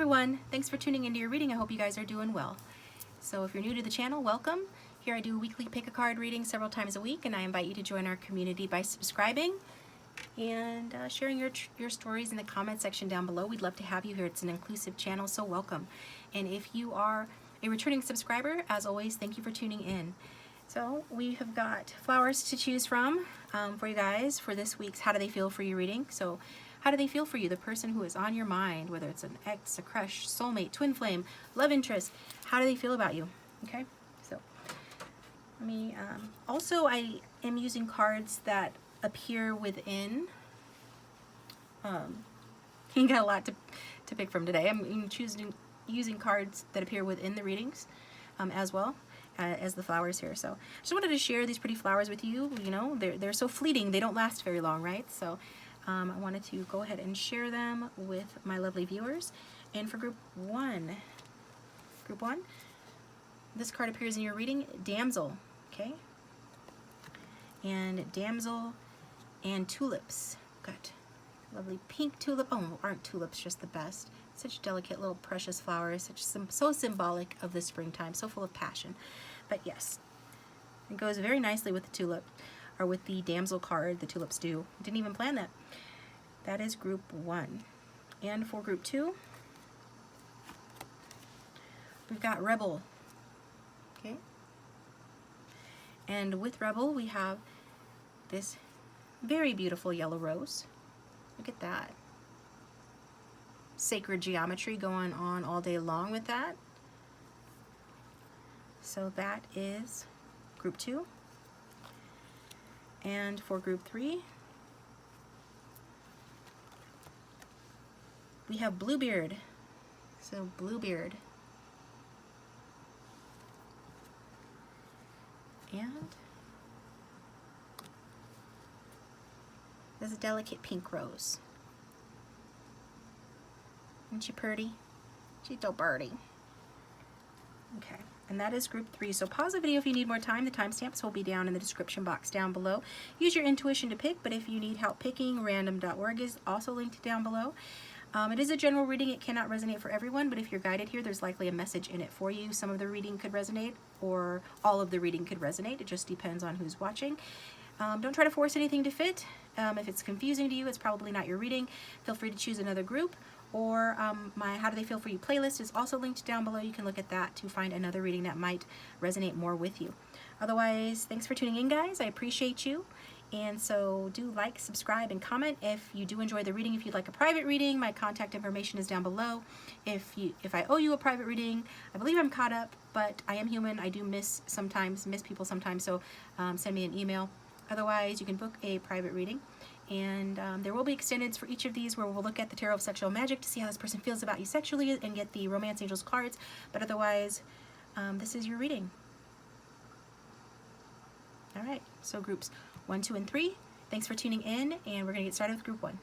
everyone, thanks for tuning into your reading. I hope you guys are doing well. So if you're new to the channel, welcome. Here I do weekly pick a card readings several times a week, and I invite you to join our community by subscribing and sharing your stories in the comment section down below. We'd love to have you here. It's an inclusive channel, so welcome. And if you are a returning subscriber, as always, thank you for tuning in. So we have got flowers to choose from for you guys for this week's How Do They Feel For You reading. So how do they feel for you? The person who is on your mind, whether it's an ex, a crush, soulmate, twin flame, love interest, how do they feel about you? Okay, so let me, also I am using cards that appear within, you got a lot to pick from today. I'm using cards that appear within the readings as well as the flowers here. So I just wanted to share these pretty flowers with you. You know, they're so fleeting, they don't last very long, right? So I wanted to go ahead and share them with my lovely viewers. And for group one, this card appears in your reading, Damsel, okay? And Damsel and Tulips. Got lovely pink tulip. Oh, aren't tulips just the best? Such delicate little precious flowers, so symbolic of the springtime, so full of passion. But yes, it goes very nicely with the tulip, or with the Damsel card. The tulips do. Didn't even plan that. That is group one. And for group two, we've got Rebel. Okay. And with Rebel, we have this very beautiful yellow rose. Look at that. Sacred geometry going on all day long with that. So that is group two. And for group three, we have Bluebeard. So Bluebeard. And there's a delicate pink rose. Isn't she pretty? She's so pretty. Okay. And that is group three. So pause the video if you need more time. The timestamps will be down in the description box down below. Use your intuition to pick, but if you need help picking, random.org is also linked down below. It is a general reading. It cannot resonate for everyone, but if you're guided here, there's likely a message in it for you. Some of the reading could resonate, or all of the reading could resonate. It just depends on who's watching. Don't try to force anything to fit. If it's confusing to you, it's probably not your reading. Feel free to choose another group, or my How Do They Feel For You playlist is also linked down below. You can look at that to find another reading that might resonate more with you. Otherwise, thanks for tuning in, guys. I appreciate you. And so do like, subscribe, and comment if you do enjoy the reading. If you'd like a private reading, my contact information is down below. If I owe you a private reading, I believe I'm caught up, but I am human. I do miss people sometimes, so send me an email. Otherwise, you can book a private reading. And there will be extendeds for each of these where we'll look at the Tarot of Sexual Magic to see how this person feels about you sexually and get the Romance Angels cards. But otherwise, this is your reading. All right, so groups 1, 2, and 3. Thanks for tuning in, and we're going to get started with group 1.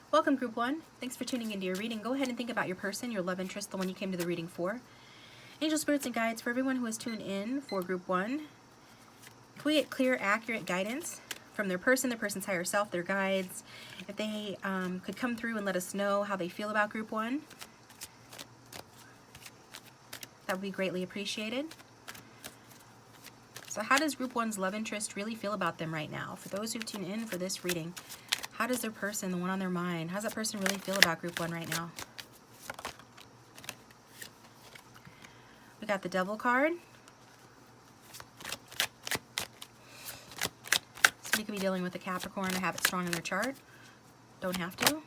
Welcome, group 1. Thanks for tuning into your reading. Go ahead and think about your person, your love interest, the one you came to the reading for. Angel spirits and guides, for everyone who has tuned in for group 1, if we get clear, accurate guidance from their person, their person's higher self, their guides, if they could come through and let us know how they feel about group 1, that would be greatly appreciated. So how does group 1's love interest really feel about them right now? For those who've tuned in for this reading, how does their person, the one on their mind, how does that person really feel about group 1 right now? We got the Devil card. Somebody could be dealing with a Capricorn or have it strong in their chart. Don't have to. We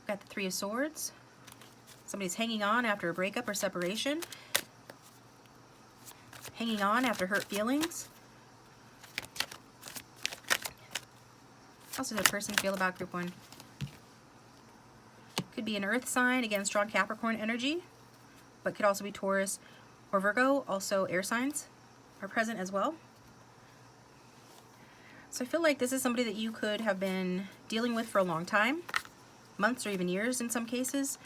got the Three of Swords. Somebody's hanging on after a breakup or separation. Hanging on after hurt feelings. How does the person feel about group 1? Could be an earth sign, again, strong Capricorn energy, but could also be Taurus or Virgo. Also air signs are present as well. So I feel like this is somebody that you could have been dealing with for a long time, months or even years in some cases.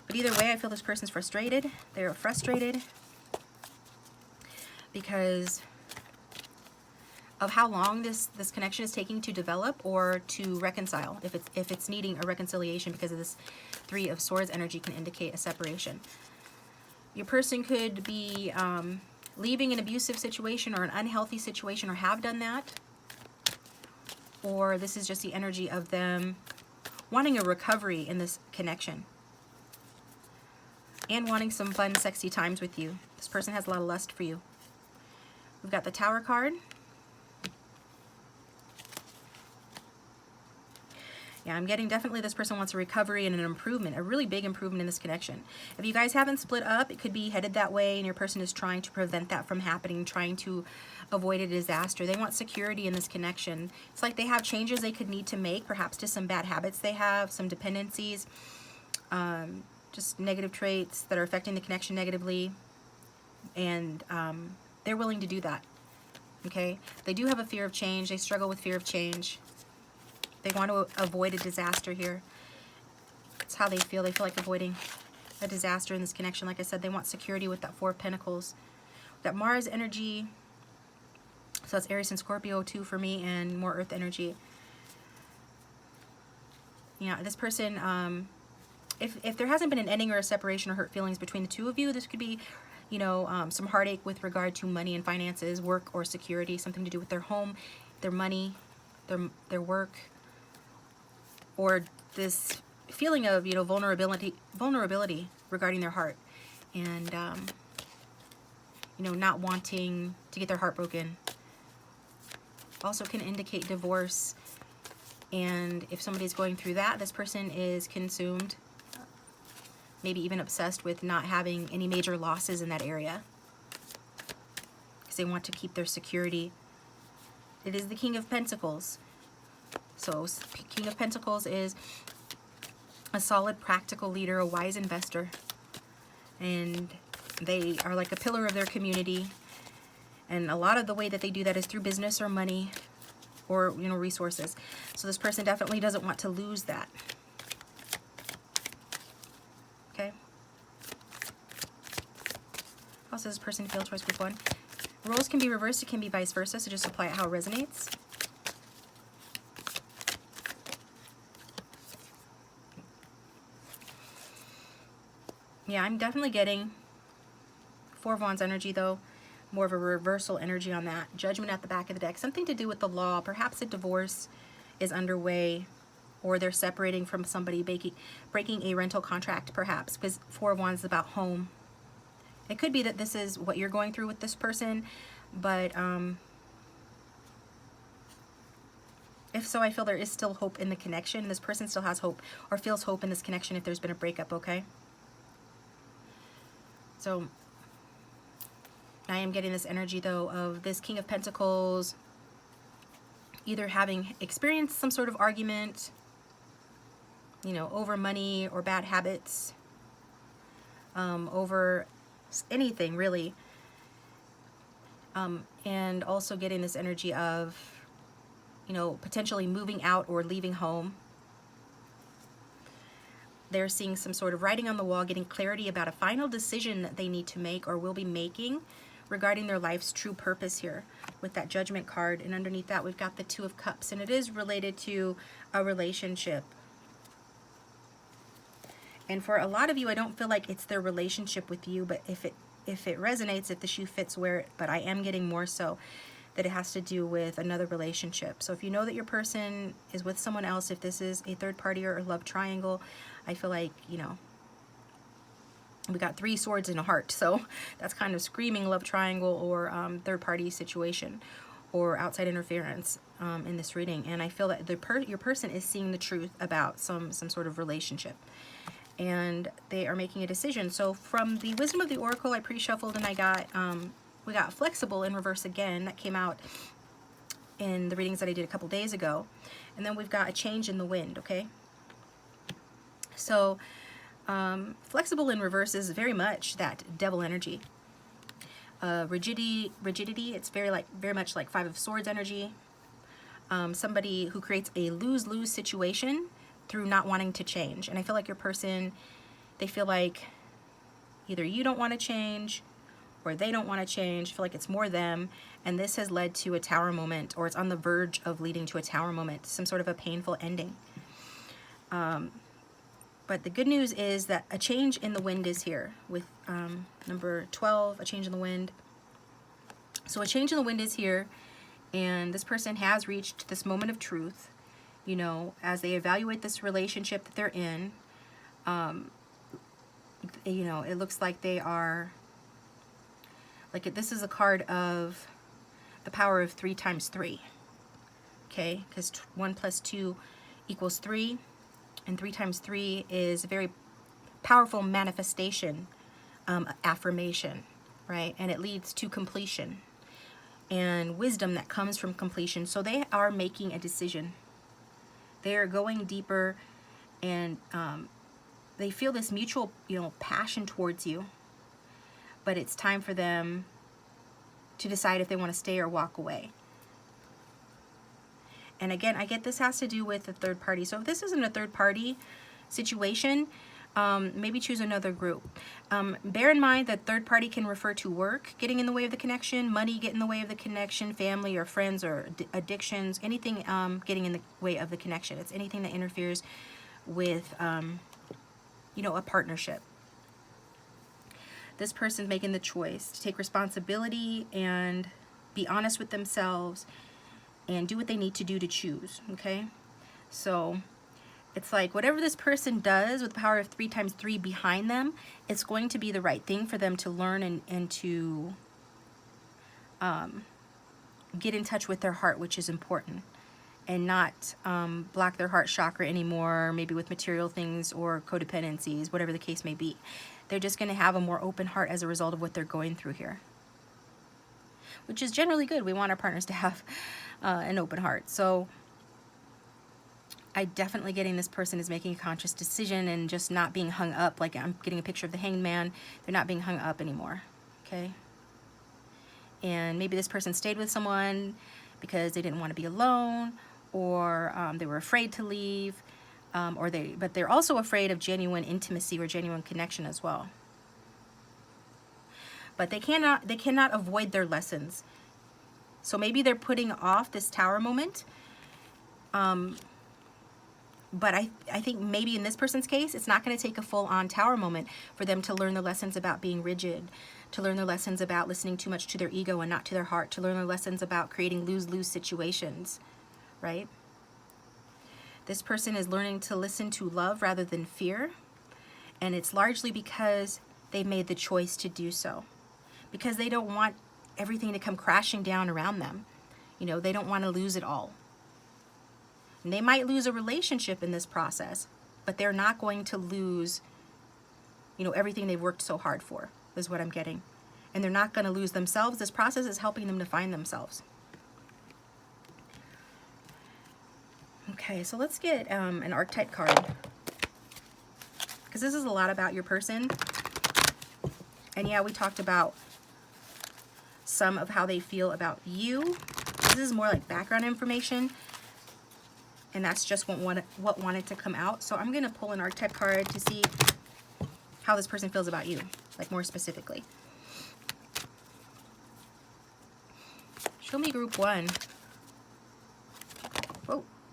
But either way, I feel this person's frustrated. They're frustrated because of how long this connection is taking to develop or to reconcile. If it's needing a reconciliation, because of this Three of Swords energy can indicate a separation. Your person could be leaving an abusive situation or an unhealthy situation, or have done that. Or this is just the energy of them wanting a recovery in this connection and wanting some fun, sexy times with you. This person has a lot of lust for you. We've got the Tower card. Yeah, I'm getting definitely this person wants a recovery and an improvement, a really big improvement in this connection. If you guys haven't split up, it could be headed that way, and your person is trying to prevent that from happening, trying to avoid a disaster. They want security in this connection. It's like they have changes they could need to make, perhaps to some bad habits they have, some dependencies, just negative traits that are affecting the connection negatively, and they're willing to do that. Okay? They do have a fear of change. They struggle with fear of change. They want to avoid a disaster here. That's how they feel. They feel like avoiding a disaster in this connection. Like I said, they want security with that Four of Pentacles. That Mars energy. So that's Aries and Scorpio too for me, and more Earth energy. Yeah, this person, if there hasn't been an ending or a separation or hurt feelings between the two of you, this could be, you know, some heartache with regard to money and finances, work or security, something to do with their home, their money, their work. Or this feeling of, you know, vulnerability regarding their heart, and you know, not wanting to get their heart broken. Also can indicate divorce, and if somebody's going through that, this person is consumed, maybe even obsessed with not having any major losses in that area, because they want to keep their security. It is the King of Pentacles. So King of Pentacles is a solid, practical leader, a wise investor. And they are like a pillar of their community. And a lot of the way that they do that is through business or money or, you know, resources. So this person definitely doesn't want to lose that. Okay. How does this person feel towards group one? Roles can be reversed. It can be vice versa. So just apply it how it resonates. Yeah, I'm definitely getting Four of Wands energy, though. More of a reversal energy on that. Judgment at the back of the deck. Something to do with the law. Perhaps a divorce is underway, or they're separating from somebody, breaking a rental contract, perhaps, because Four of Wands is about home. It could be that this is what you're going through with this person, but if so, I feel there is still hope in the connection. This person still has hope, or feels hope in this connection if there's been a breakup, okay? So I am getting this energy, though, of this King of Pentacles either having experienced some sort of argument, you know, over money or bad habits, over anything really, and also getting this energy of, you know, potentially moving out or leaving home. They're seeing some sort of writing on the wall, getting clarity about a final decision that they need to make or will be making regarding their life's true purpose here with that Judgment card. And underneath that, we've got the Two of Cups, and it is related to a relationship. And for a lot of you, I don't feel like it's their relationship with you, but if it resonates, if the shoe fits, wear it. But I am getting more so that it has to do with another relationship. So if you know that your person is with someone else, if this is a third party or a love triangle, I feel like, you know, we got 3 swords and a heart. So that's kind of screaming love triangle or third party situation or outside interference in this reading. And I feel that your person is seeing the truth about some sort of relationship, and they are making a decision. So from the Wisdom of the Oracle, I pre-shuffled, and I got we got Flexible in reverse again. That came out in the readings that I did a couple days ago. And then we've got a change in the wind, okay? So Flexible in reverse is very much that Devil energy. Rigidity, it's very much like Five of Swords energy. Somebody who creates a lose-lose situation through not wanting to change. And I feel like your person, they feel like either you don't want to change, or they don't want to change, feel like it's more them, and this has led to a tower moment, or it's on the verge of leading to a tower moment, some sort of a painful ending. But the good news is that a change in the wind is here with number 12, a change in the wind. So a change in the wind is here, and this person has reached this moment of truth, you know, as they evaluate this relationship that they're in. You know, it looks like they are, like this is a card of the power of 3 times 3, okay, because 1 plus 2 equals 3, and 3 times 3 is a very powerful manifestation, affirmation, right, and it leads to completion and wisdom that comes from completion. So they are making a decision. They are going deeper, and they feel this mutual, you know, passion towards you, but it's time for them to decide if they want to stay or walk away. And again, I get this has to do with the third party. So if this isn't a third party situation, maybe choose another group. Bear in mind that third party can refer to work getting in the way of the connection, money getting in the way of the connection, family or friends or addictions, anything getting in the way of the connection. It's anything that interferes with, you know, a partnership. This person's making the choice to take responsibility and be honest with themselves and do what they need to do to choose, okay? So it's like whatever this person does with the power of 3 times 3 behind them, it's going to be the right thing for them to learn and to get in touch with their heart, which is important, and not block their heart chakra anymore, maybe with material things or codependencies, whatever the case may be. They're just going to have a more open heart as a result of what they're going through here, which is generally good. We want our partners to have an open heart. So I definitely getting this person is making a conscious decision and just not being hung up. Like I'm getting a picture of the Hanged Man. They're not being hung up anymore, okay? And maybe this person stayed with someone because they didn't want to be alone, or they were afraid to leave, but they're also afraid of genuine intimacy or genuine connection as well. But they cannot avoid their lessons. So maybe they're putting off this tower moment. But I think maybe in this person's case, it's not going to take a full-on tower moment for them to learn the lessons about being rigid, to learn the lessons about listening too much to their ego and not to their heart, to learn the lessons about creating lose-lose situations, right? This person is learning to listen to love rather than fear, and it's largely because they made the choice to do so, because they don't want everything to come crashing down around them. You know, they don't want to lose it all. And they might lose a relationship in this process, but they're not going to lose, you know, everything they've worked so hard for, is what I'm getting. And they're not going to lose themselves. This process is helping them to find themselves. Okay, so let's get an archetype card, because this is a lot about your person. And yeah, we talked about some of how they feel about you. This is more like background information, and that's just what wanted to come out. So I'm going to pull an archetype card to see how this person feels about you, like more specifically. Show me group 1.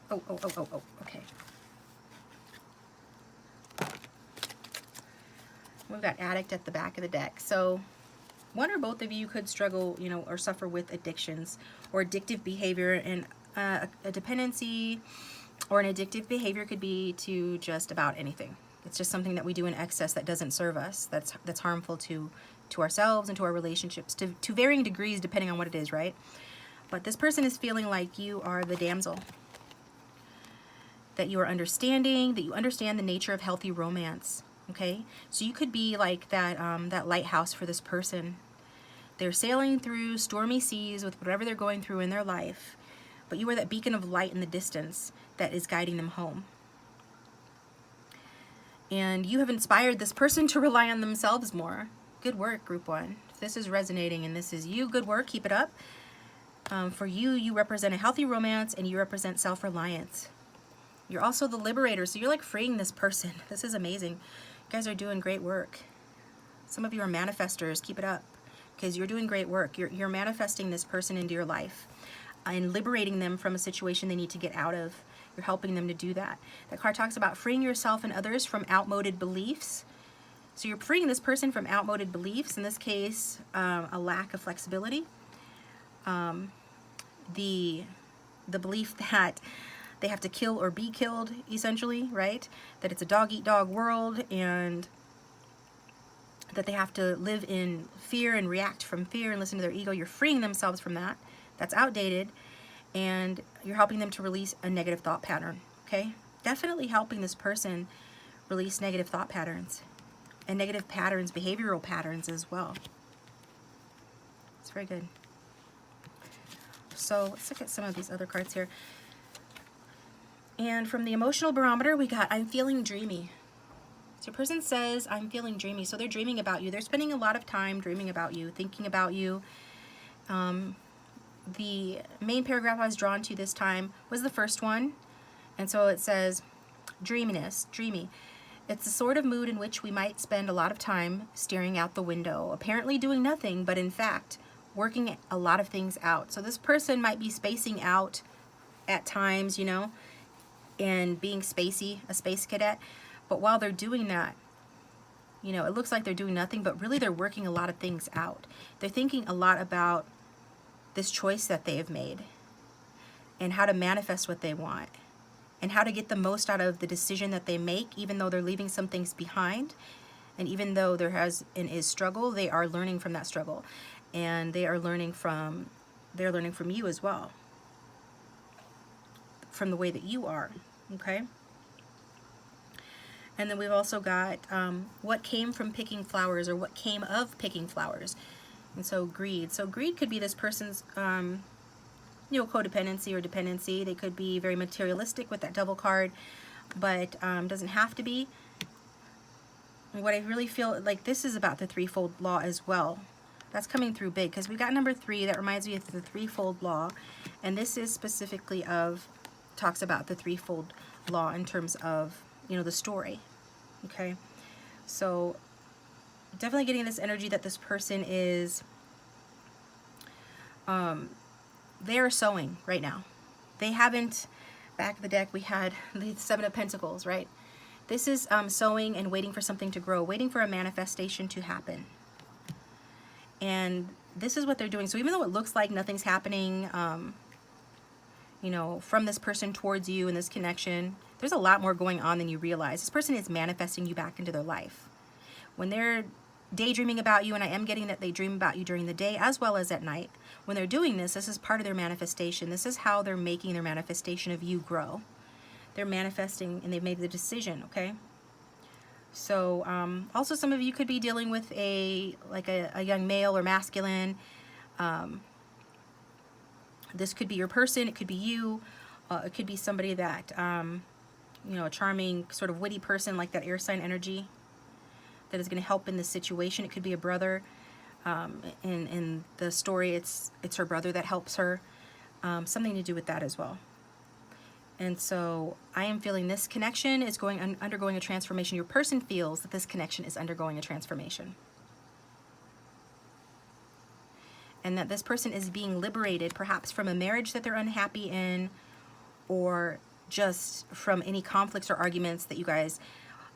Oh, okay. We've got addict at the back of the deck. So one or both of you could struggle, you know, or suffer with addictions or addictive behavior, and a dependency or an addictive behavior could be to just about anything. It's just something that we do in excess that doesn't serve us, that's harmful to ourselves and to our relationships, to varying degrees depending on what it is, right? But this person is feeling like you are the damsel, that you are understanding, that you understand the nature of healthy romance, okay? So you could be like that, that lighthouse for this person. They're sailing through stormy seas with whatever they're going through in their life, but you are that beacon of light in the distance that is guiding them home. And you have inspired this person to rely on themselves more. Good work, group 1. If this is resonating and this is you, good work, keep it up. For you, you represent a healthy romance and you represent self-reliance. You're also the liberator, so you're like freeing this person. This is amazing. You guys are doing great work. Some of you are manifestors. Keep it up. because you're doing great work. You're manifesting this person into your life and liberating them from a situation they need to get out of. You're helping them to do that. That card talks about freeing yourself and others from outmoded beliefs. So you're freeing this person from outmoded beliefs, in this case, a lack of flexibility. The belief that they have to kill or be killed, essentially, right? That it's a dog-eat-dog world, and that they have to live in fear and react from fear and listen to their ego. You're freeing themselves from that. That's outdated. And you're helping them to release a negative thought pattern, okay? Definitely helping this person release negative thought patterns and negative patterns, behavioral patterns as well. It's very good. So let's look at some of these other cards here. And from the emotional barometer, we got, I'm feeling dreamy. So your person says, I'm feeling dreamy. So they're dreaming about you. They're spending a lot of time dreaming about you, thinking about you. The main paragraph I was drawn to this time was the first one. And so it says, dreaminess, dreamy. It's the sort of mood in which we might spend a lot of time staring out the window, apparently doing nothing, but in fact, working a lot of things out. So this person might be spacing out at times, you know, and being spacey, a space cadet. But while they're doing that, you know, it looks like they're doing nothing, but really they're working a lot of things out. They're thinking a lot about this choice that they have made and how to manifest what they want and how to get the most out of the decision that they make, even though they're leaving some things behind. And even though there has and is struggle, they are learning from that struggle. And they're learning from you as well, from the way that you are, okay? And then we've also got what came from picking flowers, or what came of picking flowers. And so greed. So greed could be this person's, you know, codependency or dependency. They could be very materialistic with that Devil card, but doesn't have to be. And what I really feel like this is about the threefold law as well. That's coming through big, because we got number 3 that reminds me of the threefold law, and this is specifically talks about the threefold law in terms of, you know, the story. Okay, so definitely getting this energy that this person is they are sowing right now. They haven't, back of the deck we had the 7 of Pentacles, right? This is sowing and waiting for something to grow, waiting for a manifestation to happen. And this is what they're doing. So even though it looks like nothing's happening, you know, from this person towards you in this connection, there's a lot more going on than you realize. This person is manifesting you back into their life. When they're daydreaming about you, and I am getting that they dream about you during the day as well as at night, when they're doing this, this is part of their manifestation. This is how they're making their manifestation of you grow. They're manifesting and they've made the decision, okay? So also some of you could be dealing with a young male or masculine. This could be your person, it could be you, it could be somebody that, you know, a charming, sort of witty person like that air sign energy that is going to help in this situation. It could be a brother. In the story, it's her brother that helps her. Something to do with that as well. And so I am feeling this connection is undergoing a transformation. Your person feels that this connection is undergoing a transformation. And that this person is being liberated, perhaps from a marriage that they're unhappy in, or just from any conflicts or arguments that you guys,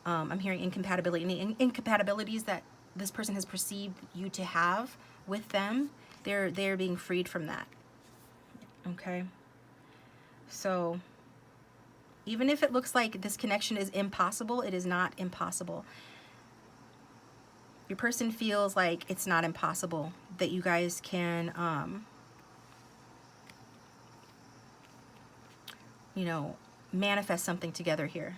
I'm hearing incompatibility, any incompatibilities that this person has perceived you to have with them. They're being freed from that. Okay? So even if it looks like this connection is impossible, it is not impossible. Your person feels like it's not impossible, that you guys can, you know, manifest something together here.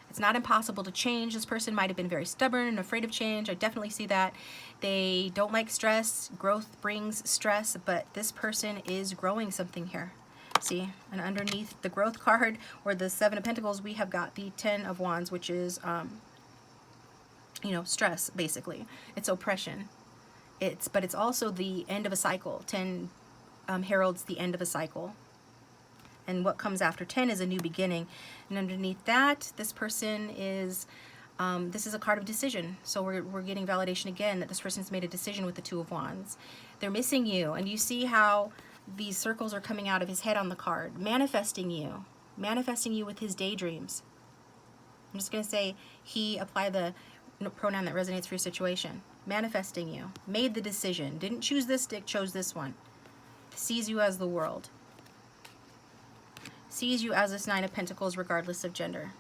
It's not impossible to change. This person might have been very stubborn and afraid of change. I definitely see that. They don't like stress. Growth brings stress, but this person is growing something here. See, and underneath the growth card, or the 7 of Pentacles, we have got the 10 of Wands, which is, you know, stress, basically. It's oppression. But it's also the end of a cycle. 10 heralds the end of a cycle. And what comes after 10 is a new beginning. And underneath that, this person is This is a card of decision. So we're getting validation again that this person's made a decision with the Two of Wands. They're missing you. And you see how these circles are coming out of his head on the card. Manifesting you with his daydreams. I'm just going to say he, apply the pronoun that resonates for your situation. Manifesting you. Made the decision. Didn't choose this stick, chose this one. Sees you as the world. Sees you as this Nine of Pentacles regardless of gender.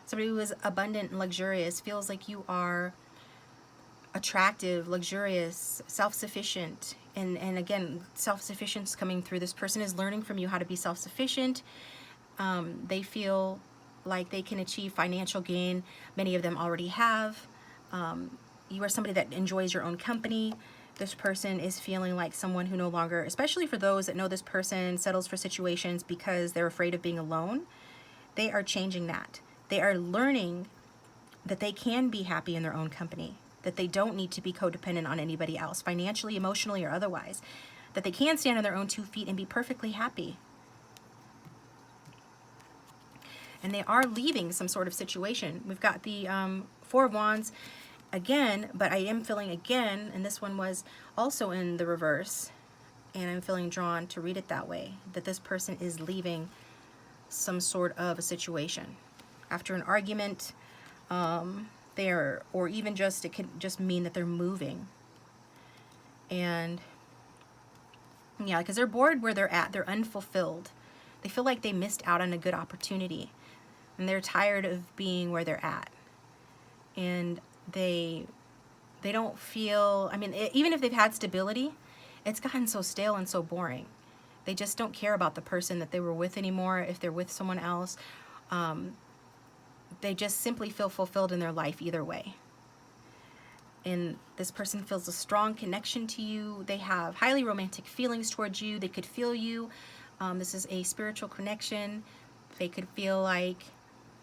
Somebody who is abundant and luxurious, feels like you are attractive, luxurious, self-sufficient. And again, self-sufficiency is coming through. This person is learning from you how to be self-sufficient. They feel like they can achieve financial gain. Many of them already have. You are somebody that enjoys your own company. This person is feeling like someone who no longer, especially for those that know this person settles for situations because they're afraid of being alone, they are changing that. They are learning that they can be happy in their own company, that they don't need to be codependent on anybody else, financially, emotionally, or otherwise, that they can stand on their own 2 feet and be perfectly happy. And they are leaving some sort of situation. We've got the Four of Wands again, but I am feeling again, and this one was also in the reverse, and I'm feeling drawn to read it that way, that this person is leaving some sort of a situation. After an argument, or even just, it could just mean that they're moving. And yeah, because they're bored where they're at, they're unfulfilled. They feel like they missed out on a good opportunity. And they're tired of being where they're at. And they don't feel, I mean, even if they've had stability, it's gotten so stale and so boring. They just don't care about the person that they were with anymore. If they're with someone else, they just simply feel fulfilled in their life either way. And this person feels a strong connection to you. They have highly romantic feelings towards you. They could feel you. This is a spiritual connection. They could feel like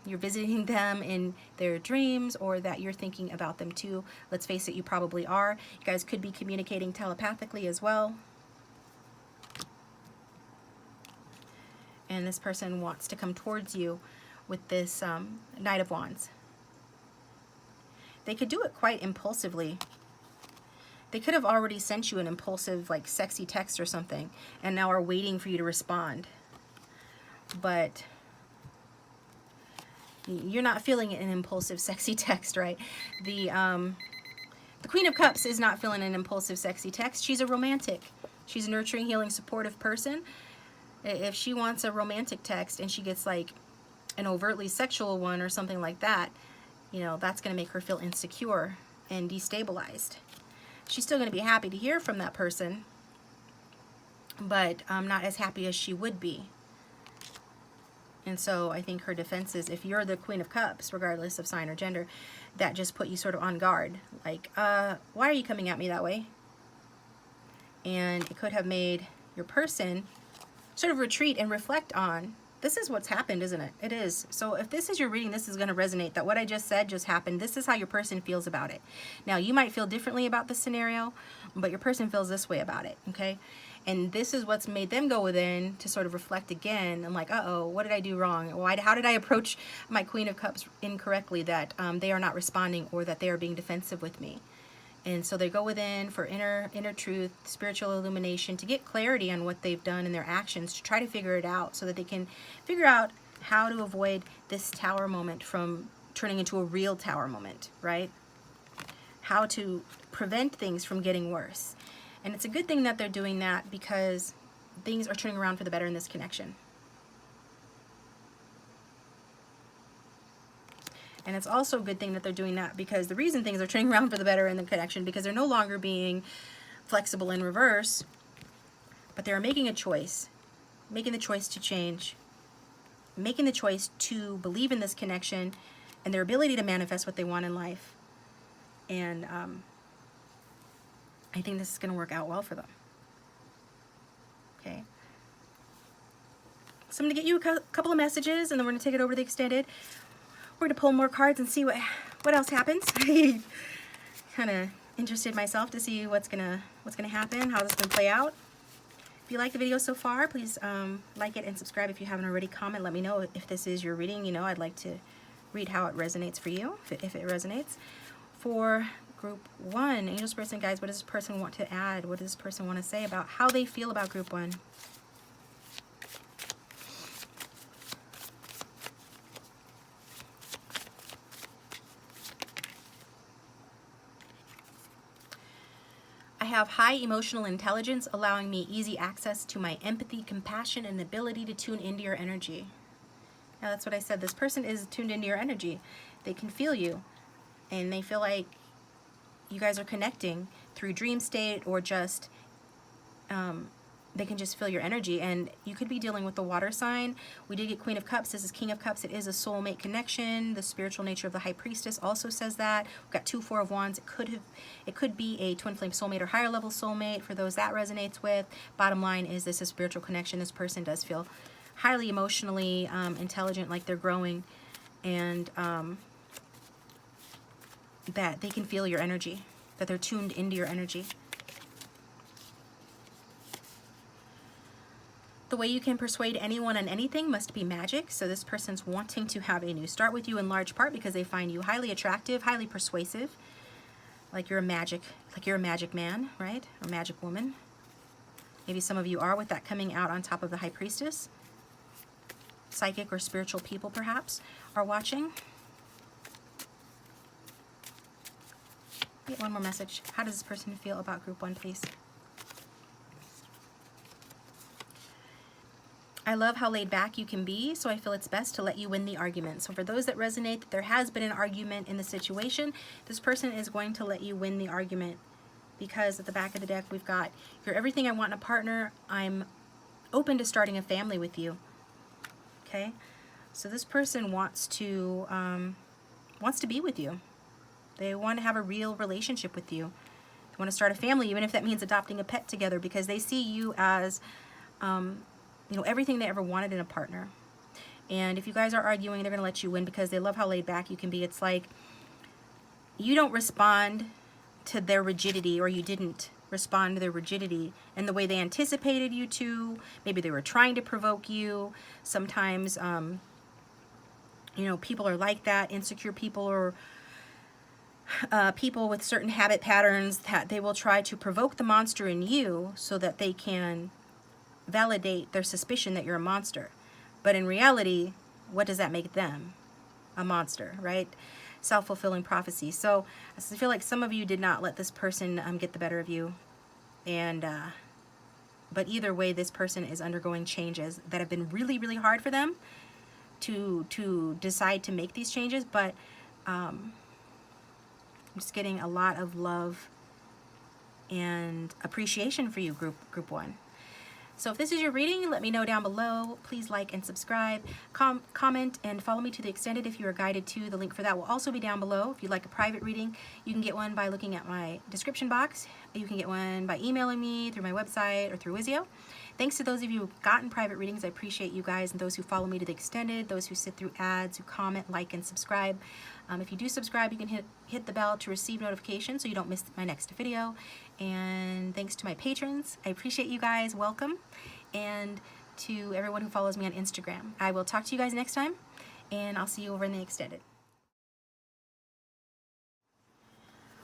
you're visiting them in their dreams, or that you're thinking about them too. Let's face it, you probably are. You guys could be communicating telepathically as well. And this person wants to come towards you with this Knight of Wands. They could do it quite impulsively. They could have already sent you an impulsive, like, sexy text or something, and now are waiting for you to respond. But you're not feeling an impulsive, sexy text, right? The Queen of Cups is not feeling an impulsive, sexy text. She's a romantic. She's a nurturing, healing, supportive person. If she wants a romantic text and she gets like an overtly sexual one or something like that, you know, that's going to make her feel insecure and destabilized. She's still going to be happy to hear from that person, but not as happy as she would be. And so I think her defenses, if you're the Queen of Cups, regardless of sign or gender, that just put you sort of on guard. Like, why are you coming at me that way? And it could have made your person sort of retreat and reflect on, this is what's happened, isn't it? It is. So if this is your reading, this is going to resonate, that what I just said just happened. This is how your person feels about it. Now, you might feel differently about the scenario, but your person feels this way about it, okay? And this is what's made them go within to sort of reflect again. I'm like, uh-oh, what did I do wrong? How did I approach my Queen of Cups incorrectly, that they are not responding, or that they are being defensive with me? And so they go within for inner truth, spiritual illumination, to get clarity on what they've done in their actions, to try to figure it out so that they can figure out how to avoid this tower moment from turning into a real tower moment, right? How to prevent things from getting worse. And it's a good thing that they're doing that, because things are turning around for the better in this connection. And it's also a good thing that they're doing that, because the reason things are turning around for the better in the connection, because they're no longer being flexible in reverse, but they're making a choice, making the choice to change, making the choice to believe in this connection and their ability to manifest what they want in life. And I think this is going to work out well for them. Okay. So I'm going to get you a couple of messages, and then we're going to take it over to the extended. We're going to pull more cards and see what else happens. I kind of interested myself to see what's gonna happen, how this is going to play out. If you like the video so far, please like it and subscribe if you haven't already. Comment, let me know if this is your reading. You know, I'd like to read how it resonates for you, if it resonates. For group 1, angel, spirits, and guides, what does this person want to add? What does this person want to say about how they feel about group 1? I have high emotional intelligence, allowing me easy access to my empathy, compassion, and ability to tune into your energy. Now, that's what I said. This person is tuned into your energy. They can feel you, and they feel like you guys are connecting through dream state, or just they can just feel your energy. And you could be dealing with the water sign. We did get Queen of Cups. This is King of Cups. It is a soulmate connection. The spiritual nature of the High Priestess also says that. We've got 2 Four of Wands. It could be a twin flame soulmate or higher level soulmate for those that resonates with. Bottom line is, this is a spiritual connection. This person does feel highly emotionally intelligent, like they're growing, and that they can feel your energy, that they're tuned into your energy. The way you can persuade anyone on anything must be magic. So this person's wanting to have a new start with you in large part because they find you highly attractive, highly persuasive, like you're a magic man, right? Or magic woman. Maybe some of you are, with that coming out on top of the High Priestess. Psychic or spiritual people perhaps are watching. Get one more message. How does this person feel about group 1, please? I love how laid back you can be, so I feel it's best to let you win the argument. So for those that resonate, that there has been an argument in the situation, this person is going to let you win the argument, because at the back of the deck we've got, you're everything I want in a partner. I'm open to starting a family with you. Okay, so this person wants to be with you. They want to have a real relationship with you. They want to start a family, even if that means adopting a pet together, because they see you as you know, everything they ever wanted in a partner. And if you guys are arguing, they're going to let you win because they love how laid back you can be. It's like you don't respond to their rigidity, or you didn't respond to their rigidity in the way they anticipated you to. Maybe they were trying to provoke you. Sometimes, you know, people are like that, insecure people, or people with certain habit patterns, that they will try to provoke the monster in you so that they can validate their suspicion that you're a monster. But in reality, what does that make them? A monster, right? Self-fulfilling prophecy. So I feel like some of you did not let this person get the better of you. And but either way, this person is undergoing changes that have been really, really hard for them to decide to make these changes. But I'm just getting a lot of love and appreciation for you, group 1. So if this is your reading, let me know down below. Please like and subscribe, comment, and follow me to the extended if you are guided to. The link for that will also be down below. If you'd like a private reading, you can get one by looking at my description box. You can get one by emailing me through my website or through Wizio. Thanks to those of you who've gotten private readings. I appreciate you guys, and those who follow me to the extended, those who sit through ads, who comment, like, and subscribe. If you do subscribe, you can hit the bell to receive notifications so you don't miss my next video. And thanks to my patrons. I appreciate you guys. Welcome. And to everyone who follows me on Instagram. I will talk to you guys next time, and I'll see you over in the extended.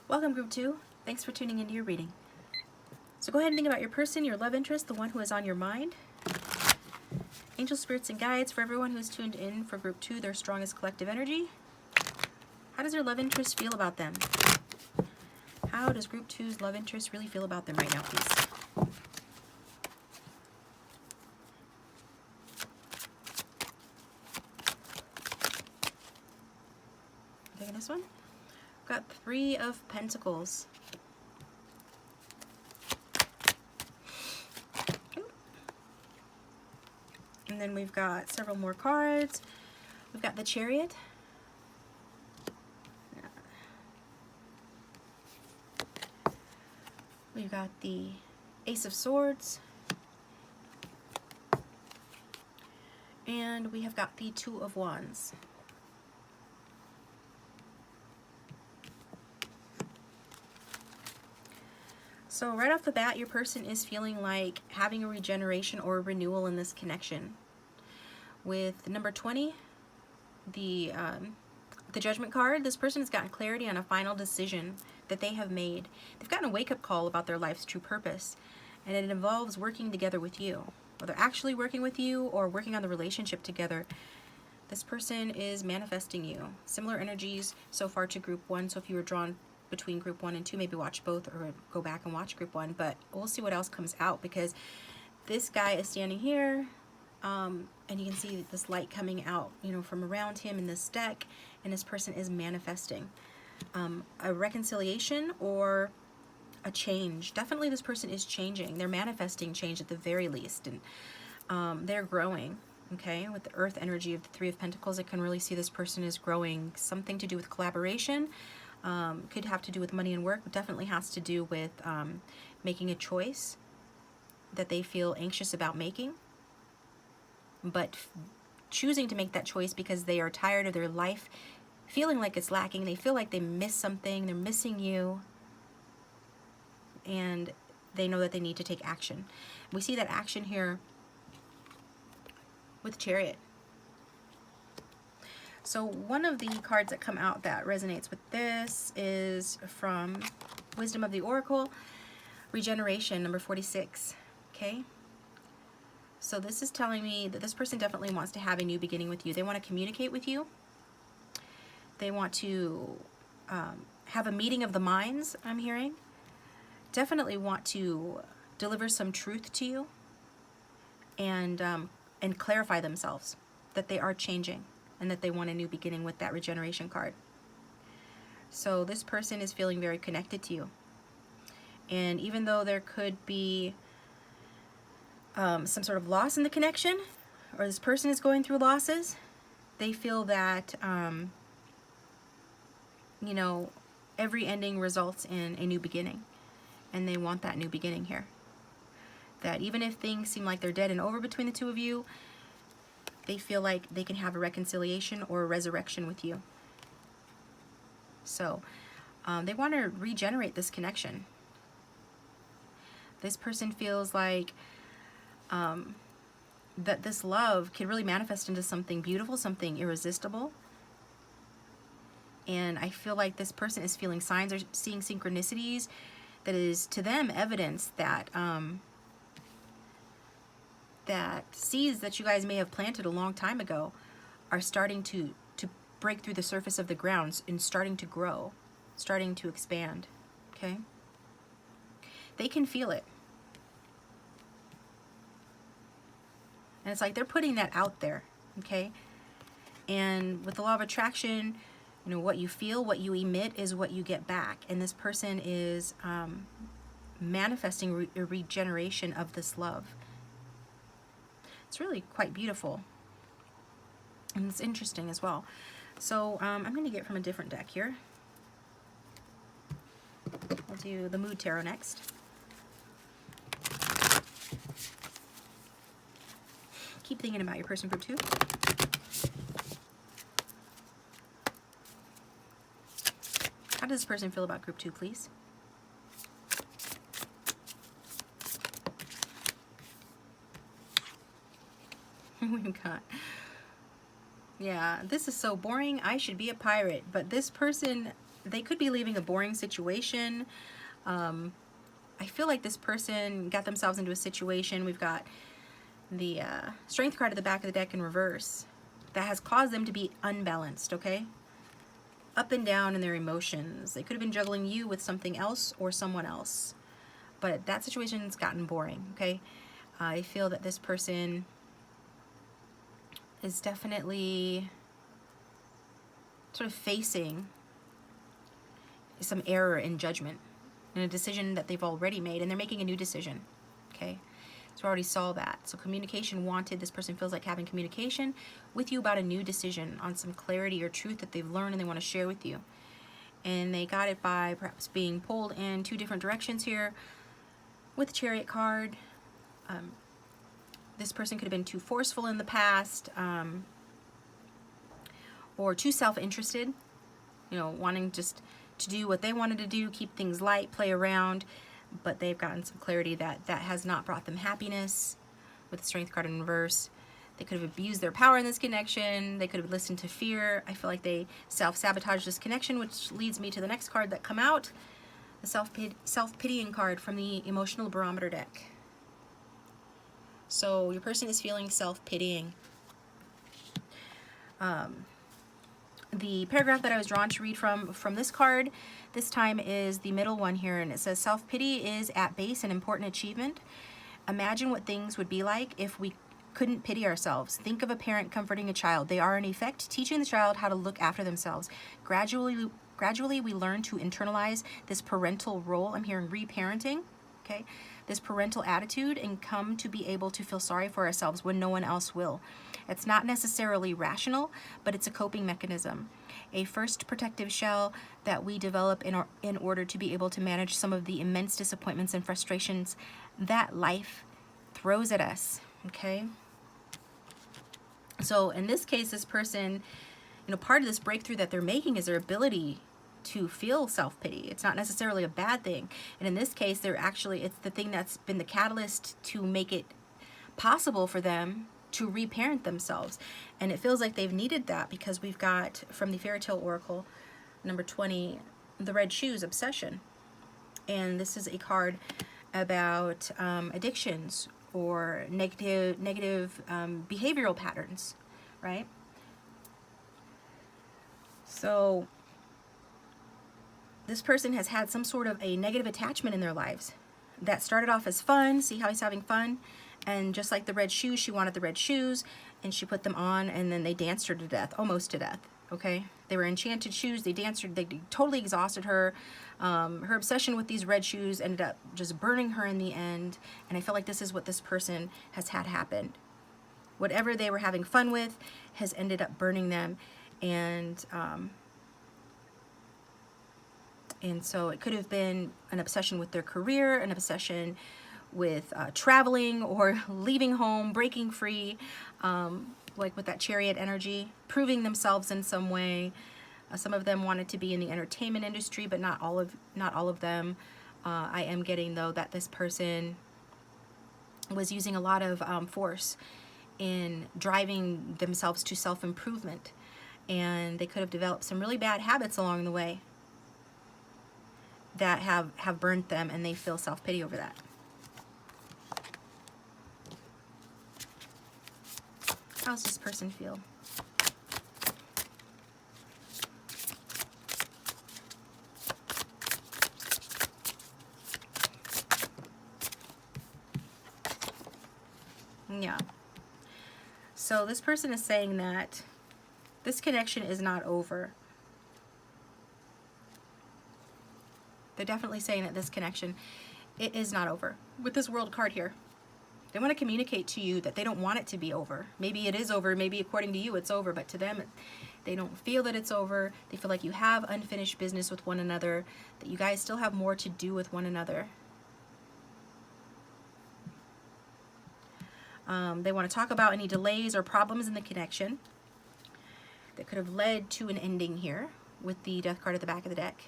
Welcome, group 2. Thanks for tuning into your reading. So go ahead and think about your person, your love interest, the one who is on your mind. Angel, spirits, and guides, for everyone who is tuned in for group 2, their strongest collective energy. How does your love interest feel about them? How does group 2's love interest really feel about them right now, please? Taking this one. We've got 3 of Pentacles. And then we've got several more cards. We've got the Chariot. We've got the Ace of Swords. And we have got the Two of Wands. So right off the bat, your person is feeling like having a regeneration or a renewal in this connection. With number 20, the The Judgment card, this person has gotten clarity on a final decision that they have made. They've gotten a wake-up call about their life's true purpose, and it involves working together with you. Whether actually working with you or working on the relationship together, this person is manifesting you. Similar energies so far to group 1, so if you were drawn between group 1 and 2, maybe watch both or go back and watch group 1, but we'll see what else comes out, because this guy is standing here, and you can see this light coming out, you know, from around him in this deck, and this person is manifesting a reconciliation or a change. Definitely this person is changing. They're manifesting change at the very least, and they're growing. Okay, with the earth energy of the Three of Pentacles, I can really see this person is growing. Something to do with collaboration, could have to do with money and work, but definitely has to do with making a choice that they feel anxious about making, but choosing to make that choice because they are tired of their life feeling like it's lacking. They feel like they miss something, they're missing you, and they know that they need to take action. We see that action here with Chariot. So one of the cards that come out that resonates with this is from Wisdom of the Oracle, Regeneration, number 46. Okay? So this is telling me that this person definitely wants to have a new beginning with you. They want to communicate with you. They want to have a meeting of the minds, I'm hearing. Definitely want to deliver some truth to you and clarify themselves, that they are changing and that they want a new beginning with that Regeneration card. So this person is feeling very connected to you. And even though there could be some sort of loss in the connection, or this person is going through losses, they feel that, you know, every ending results in a new beginning. And they want that new beginning here. That even if things seem like they're dead and over between the two of you, they feel like they can have a reconciliation or a resurrection with you. So they want to regenerate this connection. This person feels like that this love can really manifest into something beautiful, something irresistible. And I feel like this person is feeling signs or seeing synchronicities that is to them evidence that that seeds that you guys may have planted a long time ago are starting to break through the surface of the ground and starting to grow, starting to expand. Okay? They can feel it. And it's like they're putting that out there. Okay? And with the law of attraction, you know, what you feel, what you emit is what you get back. And this person is manifesting a regeneration of this love. It's really quite beautiful. And it's interesting as well. So I'm going to get from a different deck here. I'll do the Mood Tarot next. Keep thinking about your person, group 2. How does this person feel about group 2, please? We've got, yeah, this is so boring. I should be a pirate. But this person, they could be leaving a boring situation. I feel like this person got themselves into a situation. We've got the Strength card at the back of the deck in reverse. That has caused them to be unbalanced, okay? Up and down in their emotions. They could have been juggling you with something else or someone else. But that situation's gotten boring, okay? I feel that this person is definitely sort of facing some error in judgment in a decision that they've already made, and they're making a new decision, okay? So we already saw that. So communication wanted. This person feels like having communication with you about a new decision on some clarity or truth that they've learned and they want to share with you. And they got it by perhaps being pulled in 2 different directions here with the Chariot card. This person could have been too forceful in the past, or too self-interested, you know, wanting just to do what they wanted to do, keep things light, play around, but they've gotten some clarity that that has not brought them happiness with the Strength card in reverse. They could have abused their power in this connection. They could have listened to fear. I feel like they self-sabotaged this connection, which leads me to the next card that come out, the self-pitying card from the Emotional Barometer deck. So your person is feeling self-pitying. The paragraph that I was drawn to read from this card this time is the middle one here, and it says, self-pity is at base an important achievement. Imagine what things would be like if we couldn't pity ourselves. Think of a parent comforting a child. They are in effect teaching the child how to look after themselves. Gradually we learn to internalize this parental role. I'm hearing reparenting, okay? This parental attitude, and come to be able to feel sorry for ourselves when no one else will. It's not necessarily rational, but it's a coping mechanism. A first protective shell that we develop in order to be able to manage some of the immense disappointments and frustrations that life throws at us, okay? So in this case, this person, part of this breakthrough that they're making is their ability to feel self-pity. It's not necessarily a bad thing. And in this case, it's the thing that's been the catalyst to make it possible for them to reparent themselves. And it feels like they've needed that, because we've got, from the Fairy Tale Oracle, number 20, the Red Shoes, Obsession. And this is a card about addictions or negative behavioral patterns, right? So this person has had some sort of a negative attachment in their lives that started off as fun. See how he's having fun? And just like the red shoes, she wanted the red shoes, and she put them on, and then they danced her to death, almost to death, okay? They were enchanted shoes. They danced her, they totally exhausted her. Her obsession with these red shoes ended up just burning her in the end, and I feel like this is what this person has had happen. Whatever they were having fun with has ended up burning them, and so it could have been an obsession with their career, an obsession with traveling or leaving home, breaking free, like with that Chariot energy, proving themselves in some way. Some of them wanted to be in the entertainment industry, but not all of them. I am getting, though, that this person was using a lot of force in driving themselves to self-improvement, and they could have developed some really bad habits along the way that have burnt them, and they feel self-pity over that. How does this person feel? Yeah. So this person is saying that this connection is not over. They're definitely saying that this connection, it is not over. With this World card here, they want to communicate to you that they don't want it to be over. Maybe it is over. Maybe according to you it's over, but to them, they don't feel that it's over. They feel like you have unfinished business with one another, that you guys still have more to do with one another. They want to talk about any delays or problems in the connection that could have led to an ending here with the Death card at the back of the deck.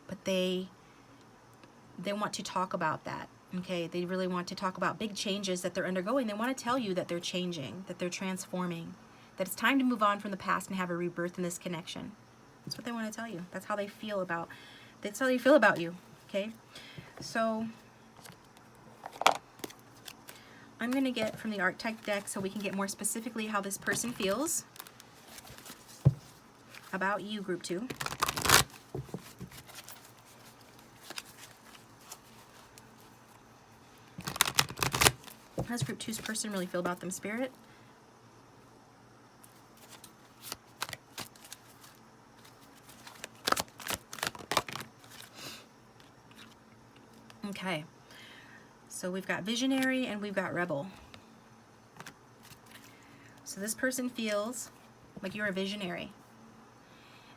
But they want to talk about that, okay? They really want to talk about big changes that they're undergoing. They want to tell you that they're changing, that they're transforming, that it's time to move on from the past and have a rebirth in this connection. That's what they want to tell you. That's how they feel about, that's how they feel about you, okay? So I'm going to get from the Archetype deck so we can get more specifically how this person feels about you, Group 2. How does Group 2's person really feel about them, Spirit? Okay. So we've got Visionary and we've got Rebel. So this person feels like you're a visionary,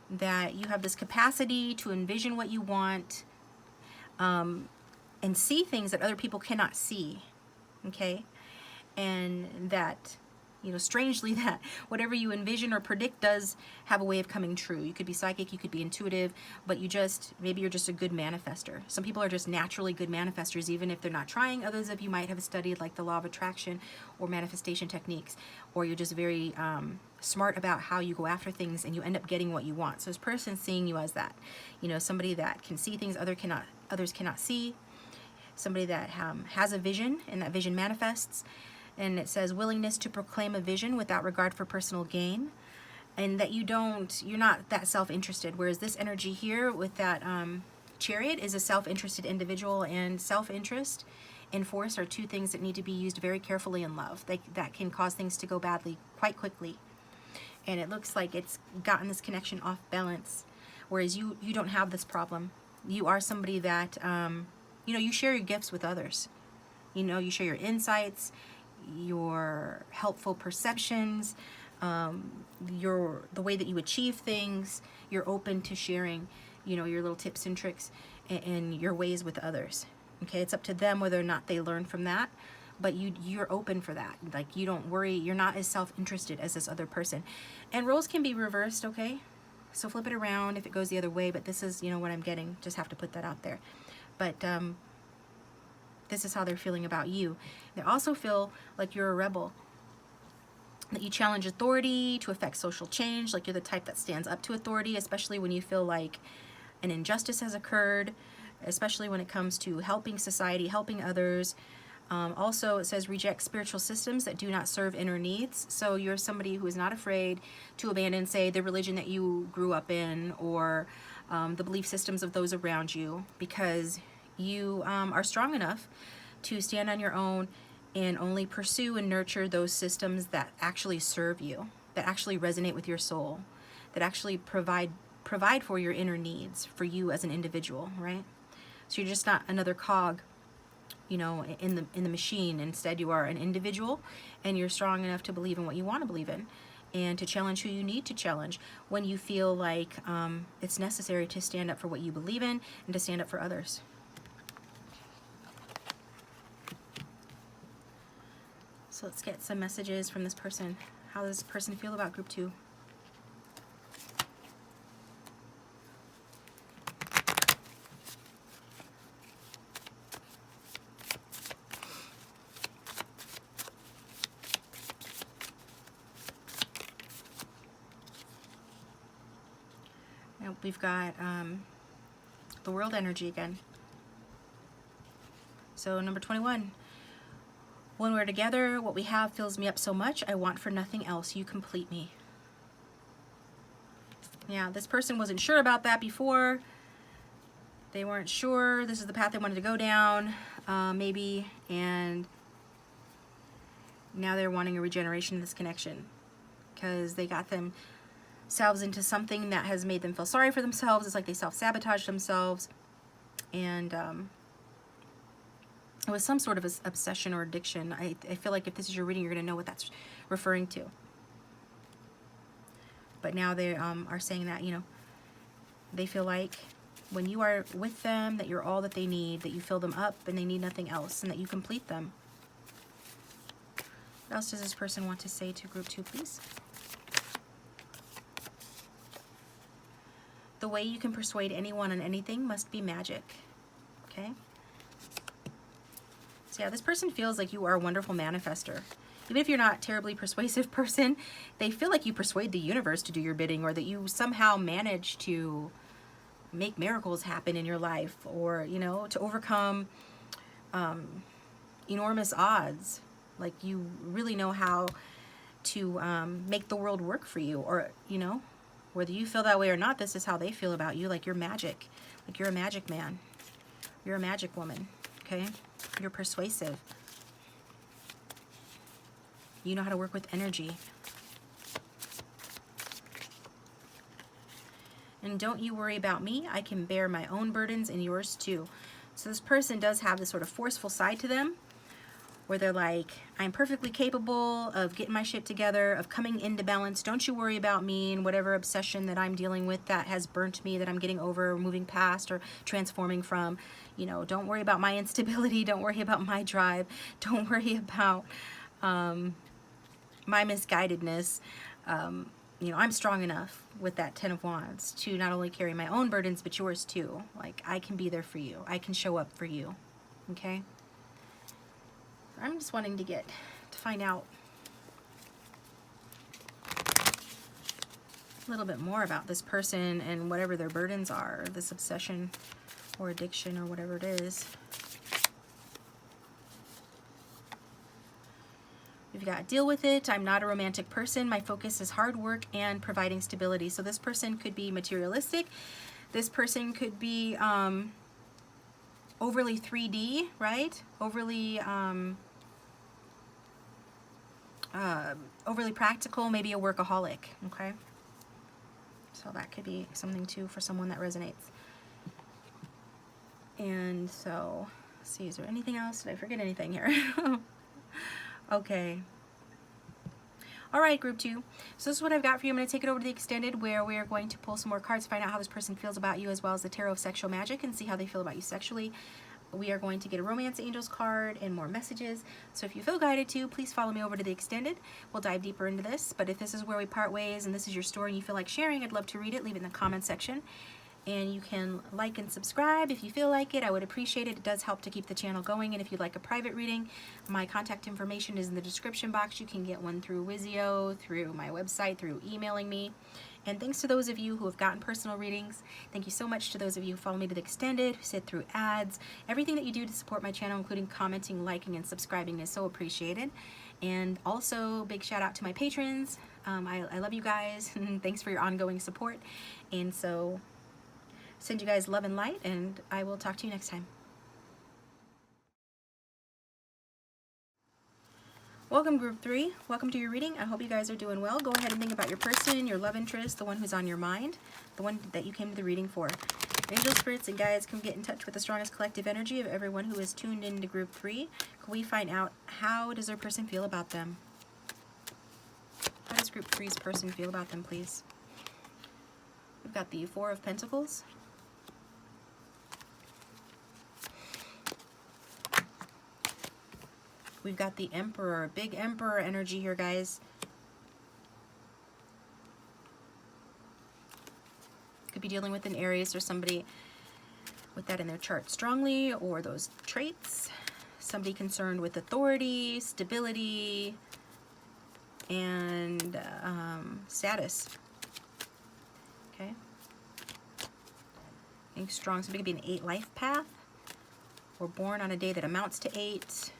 that you have this capacity to envision what you want, and see things that other people cannot see, okay? And that You know, strangely, that whatever you envision or predict does have a way of coming true. You could be psychic, you could be intuitive, but maybe you're just a good manifester. Some people are just naturally good manifestors, even if they're not trying. Others of you might have studied like the law of attraction or manifestation techniques, or you're just very smart about how you go after things and you end up getting what you want. So this person seeing you as that, you know, somebody that can see things others cannot see, somebody that has a vision and that vision manifests. And it says willingness to proclaim a vision without regard for personal gain, and that you're not that self-interested. Whereas this energy here with that Chariot is a self-interested individual, and self-interest and force are two things that need to be used very carefully in love. That can cause things to go badly quite quickly. And it looks like it's gotten this connection off balance, whereas you don't have this problem. You are somebody that, you know, you share your gifts with others. You know, you share your insights, your helpful perceptions, the way that you achieve things. You're open to sharing, you know, your little tips and tricks and your ways with others. Okay, it's up to them whether or not they learn from that, but you're open for that. Like, you don't worry, you're not as self-interested as this other person. And roles can be reversed, okay? So flip it around if it goes the other way, but this is, you know, what I'm getting. Just have to put that out there. But this is how they're feeling about you. They also feel like you're a rebel, that you challenge authority to affect social change, like you're the type that stands up to authority, especially when you feel like an injustice has occurred, especially when it comes to helping society, helping others. Also, it says reject spiritual systems that do not serve inner needs. So you're somebody who is not afraid to abandon, say, the religion that you grew up in, or the belief systems of those around you, because you are strong enough to stand on your own and only pursue and nurture those systems that actually serve you, that actually resonate with your soul, that actually provide for your inner needs for you as an individual, right? So you're just not another cog, you know, in the machine. Instead, you are an individual, and you're strong enough to believe in what you want to believe in, and to challenge who you need to challenge when you feel like it's necessary to stand up for what you believe in and to stand up for others. So let's get some messages from this person. How does this person feel about group 2? Now we've got the world energy again. So number 21. When we're together, what we have fills me up so much, I want for nothing else. You complete me. Yeah, this person wasn't sure about that before. They weren't sure this is the path they wanted to go down, maybe, and now they're wanting a regeneration of this connection because they got themselves into something that has made them feel sorry for themselves. It's like they self-sabotaged themselves, and it was some sort of obsession or addiction. I feel like if this is your reading, you're going to know what that's referring to. But now they are saying that, you know, they feel like when you are with them, that you're all that they need, that you fill them up and they need nothing else, and that you complete them. What else does this person want to say to group 2, please? The way you can persuade anyone on anything must be magic. Okay? So yeah, this person feels like you are a wonderful manifester. Even if you're not a terribly persuasive person, they feel like you persuade the universe to do your bidding, or that you somehow manage to make miracles happen in your life, or, you know, to overcome enormous odds. Like, you really know how to make the world work for you, or, you know, whether you feel that way or not, this is how they feel about you. Like, you're magic. Like, you're a magic man. You're a magic woman. Okay? You're persuasive. You know how to work with energy. And don't you worry about me. I can bear my own burdens and yours too. So this person does have this sort of forceful side to them, where they're like, I'm perfectly capable of getting my shit together, of coming into balance. Don't you worry about me and whatever obsession that I'm dealing with that has burnt me, that I'm getting over, or moving past, or transforming from. You know, don't worry about my instability. Don't worry about my drive. Don't worry about my misguidedness, you know, I'm strong enough with that 10 of Wands to not only carry my own burdens, but yours too. Like, I can be there for you. I can show up for you. Okay? I'm just wanting to find out a little bit more about this person and whatever their burdens are, this obsession or addiction or whatever it is. We've got deal with it. I'm not a romantic person. My focus is hard work and providing stability. So this person could be materialistic. This person could be overly 3D, right? Overly overly practical, maybe a workaholic, okay? So that could be something too for someone that resonates. And so, let's see, is there anything else? Did I forget anything here? Okay. All right, group 2. So this is what I've got for you. I'm going to take it over to the extended, where we are going to pull some more cards, find out how this person feels about you, as well as the Tarot of Sexual Magic, and see how they feel about you sexually. We are going to get a Romance Angels card and more messages. So if you feel guided to, please follow me over to the extended. We'll dive deeper into this. But if this is where we part ways and this is your story and you feel like sharing, I'd love to read it. Leave it in the comment section. And you can like and subscribe if you feel like it. I would appreciate it. It does help to keep the channel going. And if you'd like a private reading, my contact information is in the description box. You can get one through Wizio, through my website, through emailing me. And thanks to those of you who have gotten personal readings. Thank you so much to those of you who follow me to the extended, who sit through ads. Everything that you do to support my channel, including commenting, liking, and subscribing, is so appreciated. And also, big shout out to my patrons. I love you guys, and thanks for your ongoing support. And so, send you guys love and light, and I will talk to you next time. Welcome, group 3. Welcome to your reading. I hope you guys are doing well. Go ahead and think about your person, your love interest, the one who's on your mind, the one that you came to the reading for. Angel spirits and guides, come get in touch with the strongest collective energy of everyone who is tuned into group 3. Can we find out, how does their person feel about them? How does group 3's person feel about them, please? We've got the 4 of Pentacles. We've got the Emperor, big Emperor energy here, guys. Could be dealing with an Aries or somebody with that in their chart strongly, or those traits. Somebody concerned with authority, stability, and status. Okay. Being strong. Somebody could be an 8 life path, or born on a day that amounts to 8.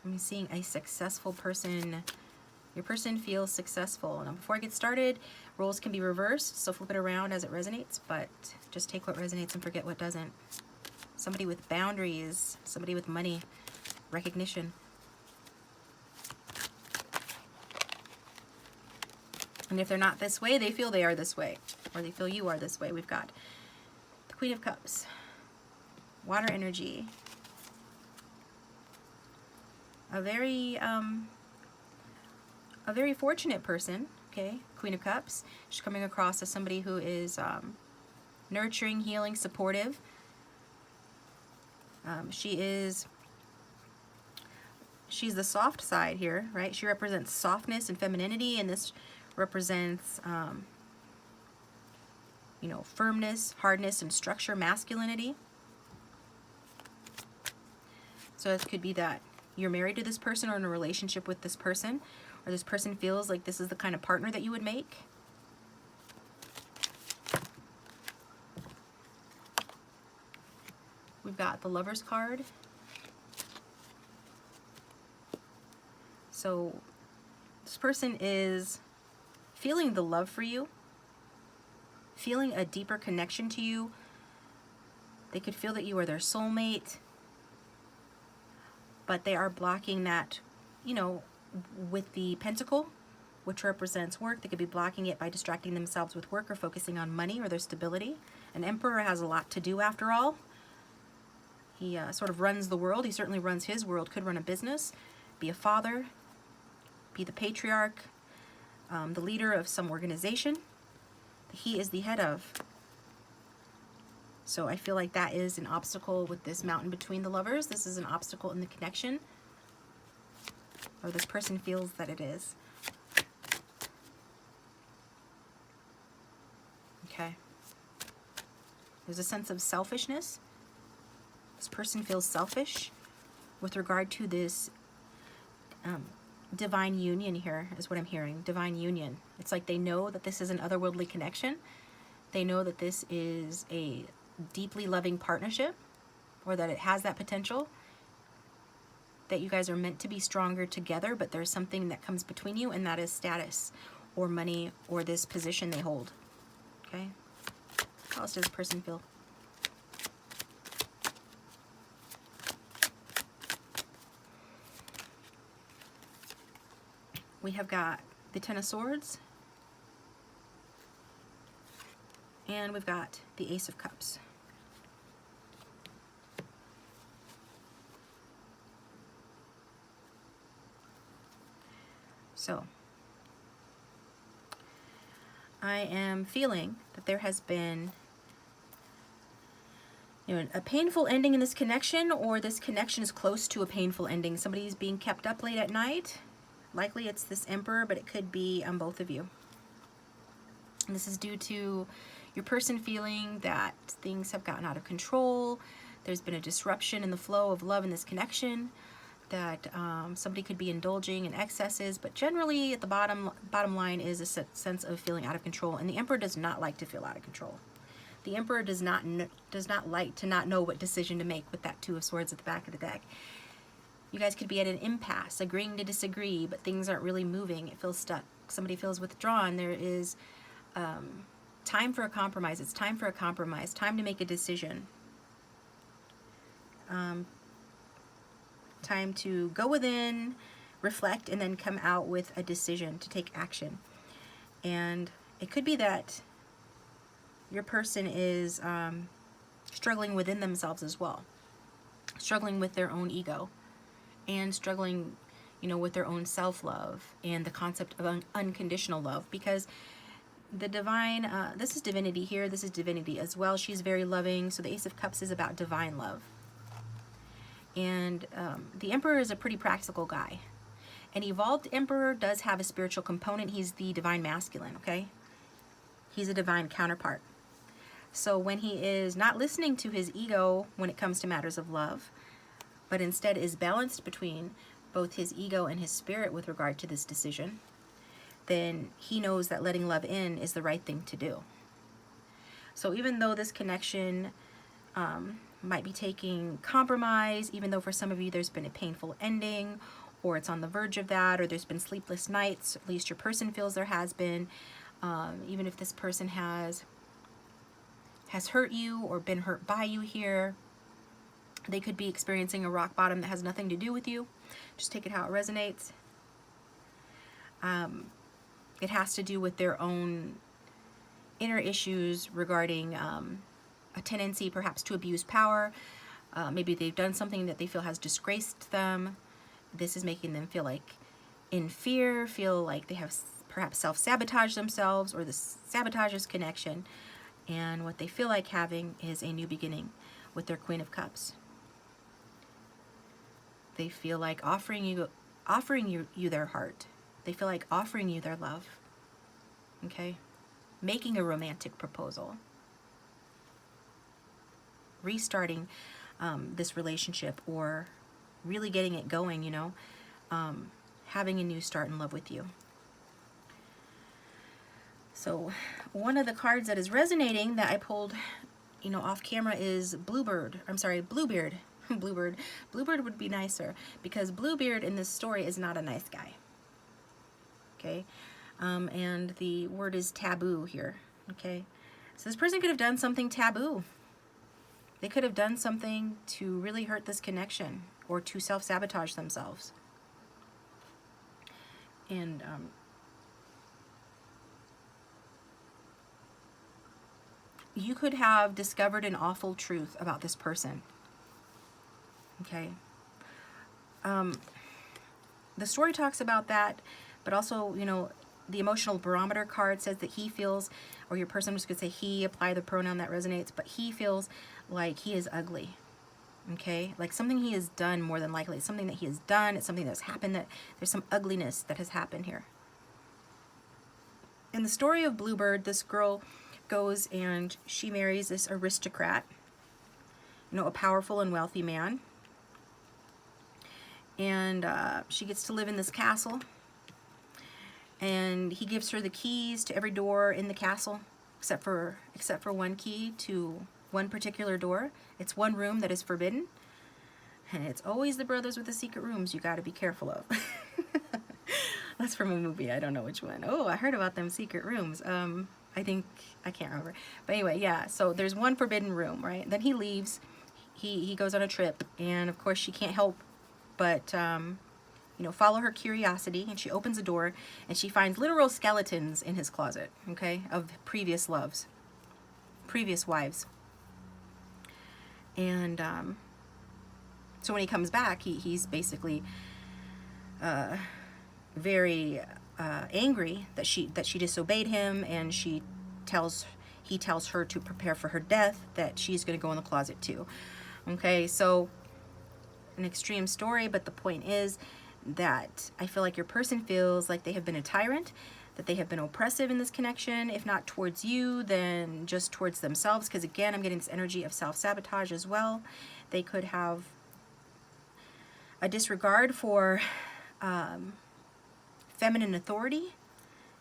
I'm seeing a successful person. Your person feels successful. Now, before I get started, roles can be reversed, so flip it around as it resonates, but just take what resonates and forget what doesn't. Somebody with boundaries, somebody with money, recognition. And if they're not this way, they feel they are this way, or they feel you are this way. We've got the Queen of Cups, water energy. A very fortunate person, okay? Queen of Cups. She's coming across as somebody who is nurturing, healing, supportive. She's the soft side here, right? She represents softness and femininity, and this represents, you know, firmness, hardness, and structure, masculinity. So it could be that you're married to this person or in a relationship with this person, or this person feels like this is the kind of partner that you would make. We've got the Lover's card. So this person is feeling the love for you, feeling a deeper connection to you. They could feel that you are their soulmate, but they are blocking that, you know, with the Pentacle, which represents work. They could be blocking it by distracting themselves with work or focusing on money or their stability. An Emperor has a lot to do, after all. He sort of runs the world. He certainly runs his world. Could run a business, be a father, be the patriarch, the leader of some organization that he is the head of. So I feel like that is an obstacle with this mountain between the lovers. This is an obstacle in the connection. or this person feels that it is. Okay. There's a sense of selfishness. This person feels selfish with regard to this divine union here, is what I'm hearing. Divine union. It's like they know that this is an otherworldly connection. They know that this is a deeply loving partnership, or that it has that potential, that you guys are meant to be stronger together, but there's something that comes between you, and that is status or money or this position they hold. Okay? How else does this person feel? We have got the Ten of Swords, and we've got the Ace of Cups. So, I am feeling that there has been, you know, a painful ending in this connection, or this connection is close to a painful ending. Somebody's being kept up late at night. Likely it's this Emperor, but it could be on both of you. And this is due to your person feeling that things have gotten out of control. There's been a disruption in the flow of love in this connection, that somebody could be indulging in excesses, but generally at the bottom line is a sense of feeling out of control. And the Emperor does not like to feel out of control. The Emperor does not like to not know what decision to make with that Two of Swords at the back of the deck. You guys could be at an impasse, agreeing to disagree, but things aren't really moving. It feels stuck. Somebody feels withdrawn. There is time for a compromise. It's time for a compromise. Time to make a decision. Time to go within, reflect, and then come out with a decision to take action. And it could be that your person is struggling within themselves as well. Struggling with their own ego. And struggling, you know, with their own self-love and the concept of unconditional love, because the divine, this is divinity here, this is divinity as well. She's very loving, so the Ace of Cups is about divine love. And the Emperor is a pretty practical guy. An evolved Emperor does have a spiritual component. He's the divine masculine, okay? He's a divine counterpart. So when he is not listening to his ego when it comes to matters of love, but instead is balanced between both his ego and his spirit with regard to this decision, then he knows that letting love in is the right thing to do. So even though this connection might be taking compromise, even though for some of you there's been a painful ending, or it's on the verge of that, or there's been sleepless nights, at least your person feels there has been, even if this person has hurt you or been hurt by you here, they could be experiencing a rock bottom that has nothing to do with you. Just take it how it resonates. It has to do with their own inner issues regarding a tendency perhaps to abuse power. Maybe they've done something that they feel has disgraced them. This is making them feel like in fear, feel like they have perhaps self-sabotaged themselves, or this sabotages connection. And what they feel like having is a new beginning with their Queen of Cups. They feel like offering you their heart. They feel like offering you their love. Okay? Making a romantic proposal. Restarting this relationship, or really getting it going, you know. Having a new start in love with you. So one of the cards that is resonating that I pulled, you know, off camera is Bluebeard. Bluebeard. Bluebeard would be nicer, because Bluebeard in this story is not a nice guy. Okay? And the word is taboo here. Okay? So this person could have done something taboo. They could have done something to really hurt this connection, or to self-sabotage themselves. And you could have discovered an awful truth about this person. Okay. The story talks about that, but also, you know, the emotional barometer card says that he feels, or your person, I'm just going to say he, apply the pronoun that resonates, but he feels like he is ugly. Okay, like something he has done, more than likely. It's something that he has done. It's something that's happened, that there's some ugliness that has happened here. In the story of Bluebird, this girl goes and she marries this aristocrat, you know, a powerful and wealthy man. And she gets to live in this castle. And he gives her the keys to every door in the castle, except for one key to one particular door. It's one room that is forbidden. And it's always the brothers with the secret rooms you got to be careful of. That's from a movie. I don't know which one. Oh, I heard about them secret rooms. I can't remember. But anyway, yeah. So there's one forbidden room, right? Then he leaves. He goes on a trip. And of course, she can't help but, you know, follow her curiosity. And she opens a door and she finds literal skeletons in his closet, okay, of previous loves, previous wives. And so when he comes back, he's basically very angry that she disobeyed him, and he tells her to prepare for her death, that she's going to go in the closet too. Okay, so an extreme story, but the point is that I feel like your person feels like they have been a tyrant, that they have been oppressive in this connection, if not towards you, then just towards themselves, because again, I'm getting this energy of self-sabotage as well. They could have a disregard for feminine authority,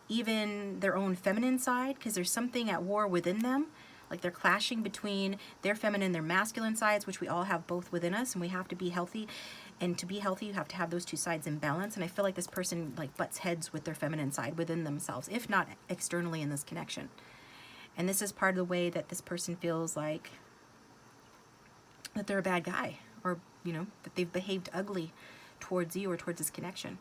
even their own feminine side, because there's something at war within them. Like they're clashing between their feminine and their masculine sides, which we all have both within us, and we have to be healthy. And to be healthy, you have to have those two sides in balance. And I feel like this person like butts heads with their feminine side within themselves, if not externally in this connection. And this is part of the way that this person feels like that they're a bad guy, or, you know, that they've behaved ugly towards you or towards this connection.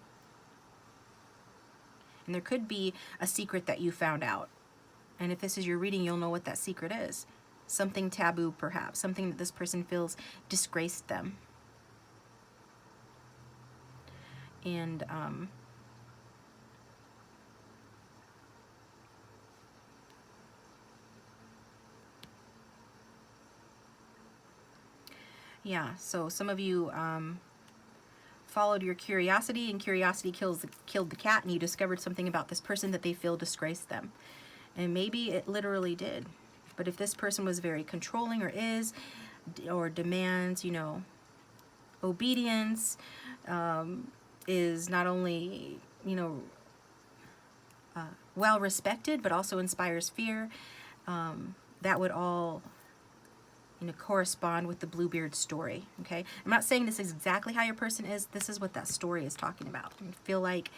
And there could be a secret that you found out. And if this is your reading, you'll know what that secret is. Something taboo, perhaps. Something that this person feels disgraced them. And yeah, so some of you followed your curiosity, and curiosity killed the cat, and you discovered something about this person that they feel disgraced them. And maybe it literally did. But if this person was very controlling, or is, or demands, you know, obedience, is not only, you know, well respected, but also inspires fear, that would all, you know, correspond with the Bluebeard story. Okay, I'm not saying this is exactly how your person is. This is what that story is talking about. I feel like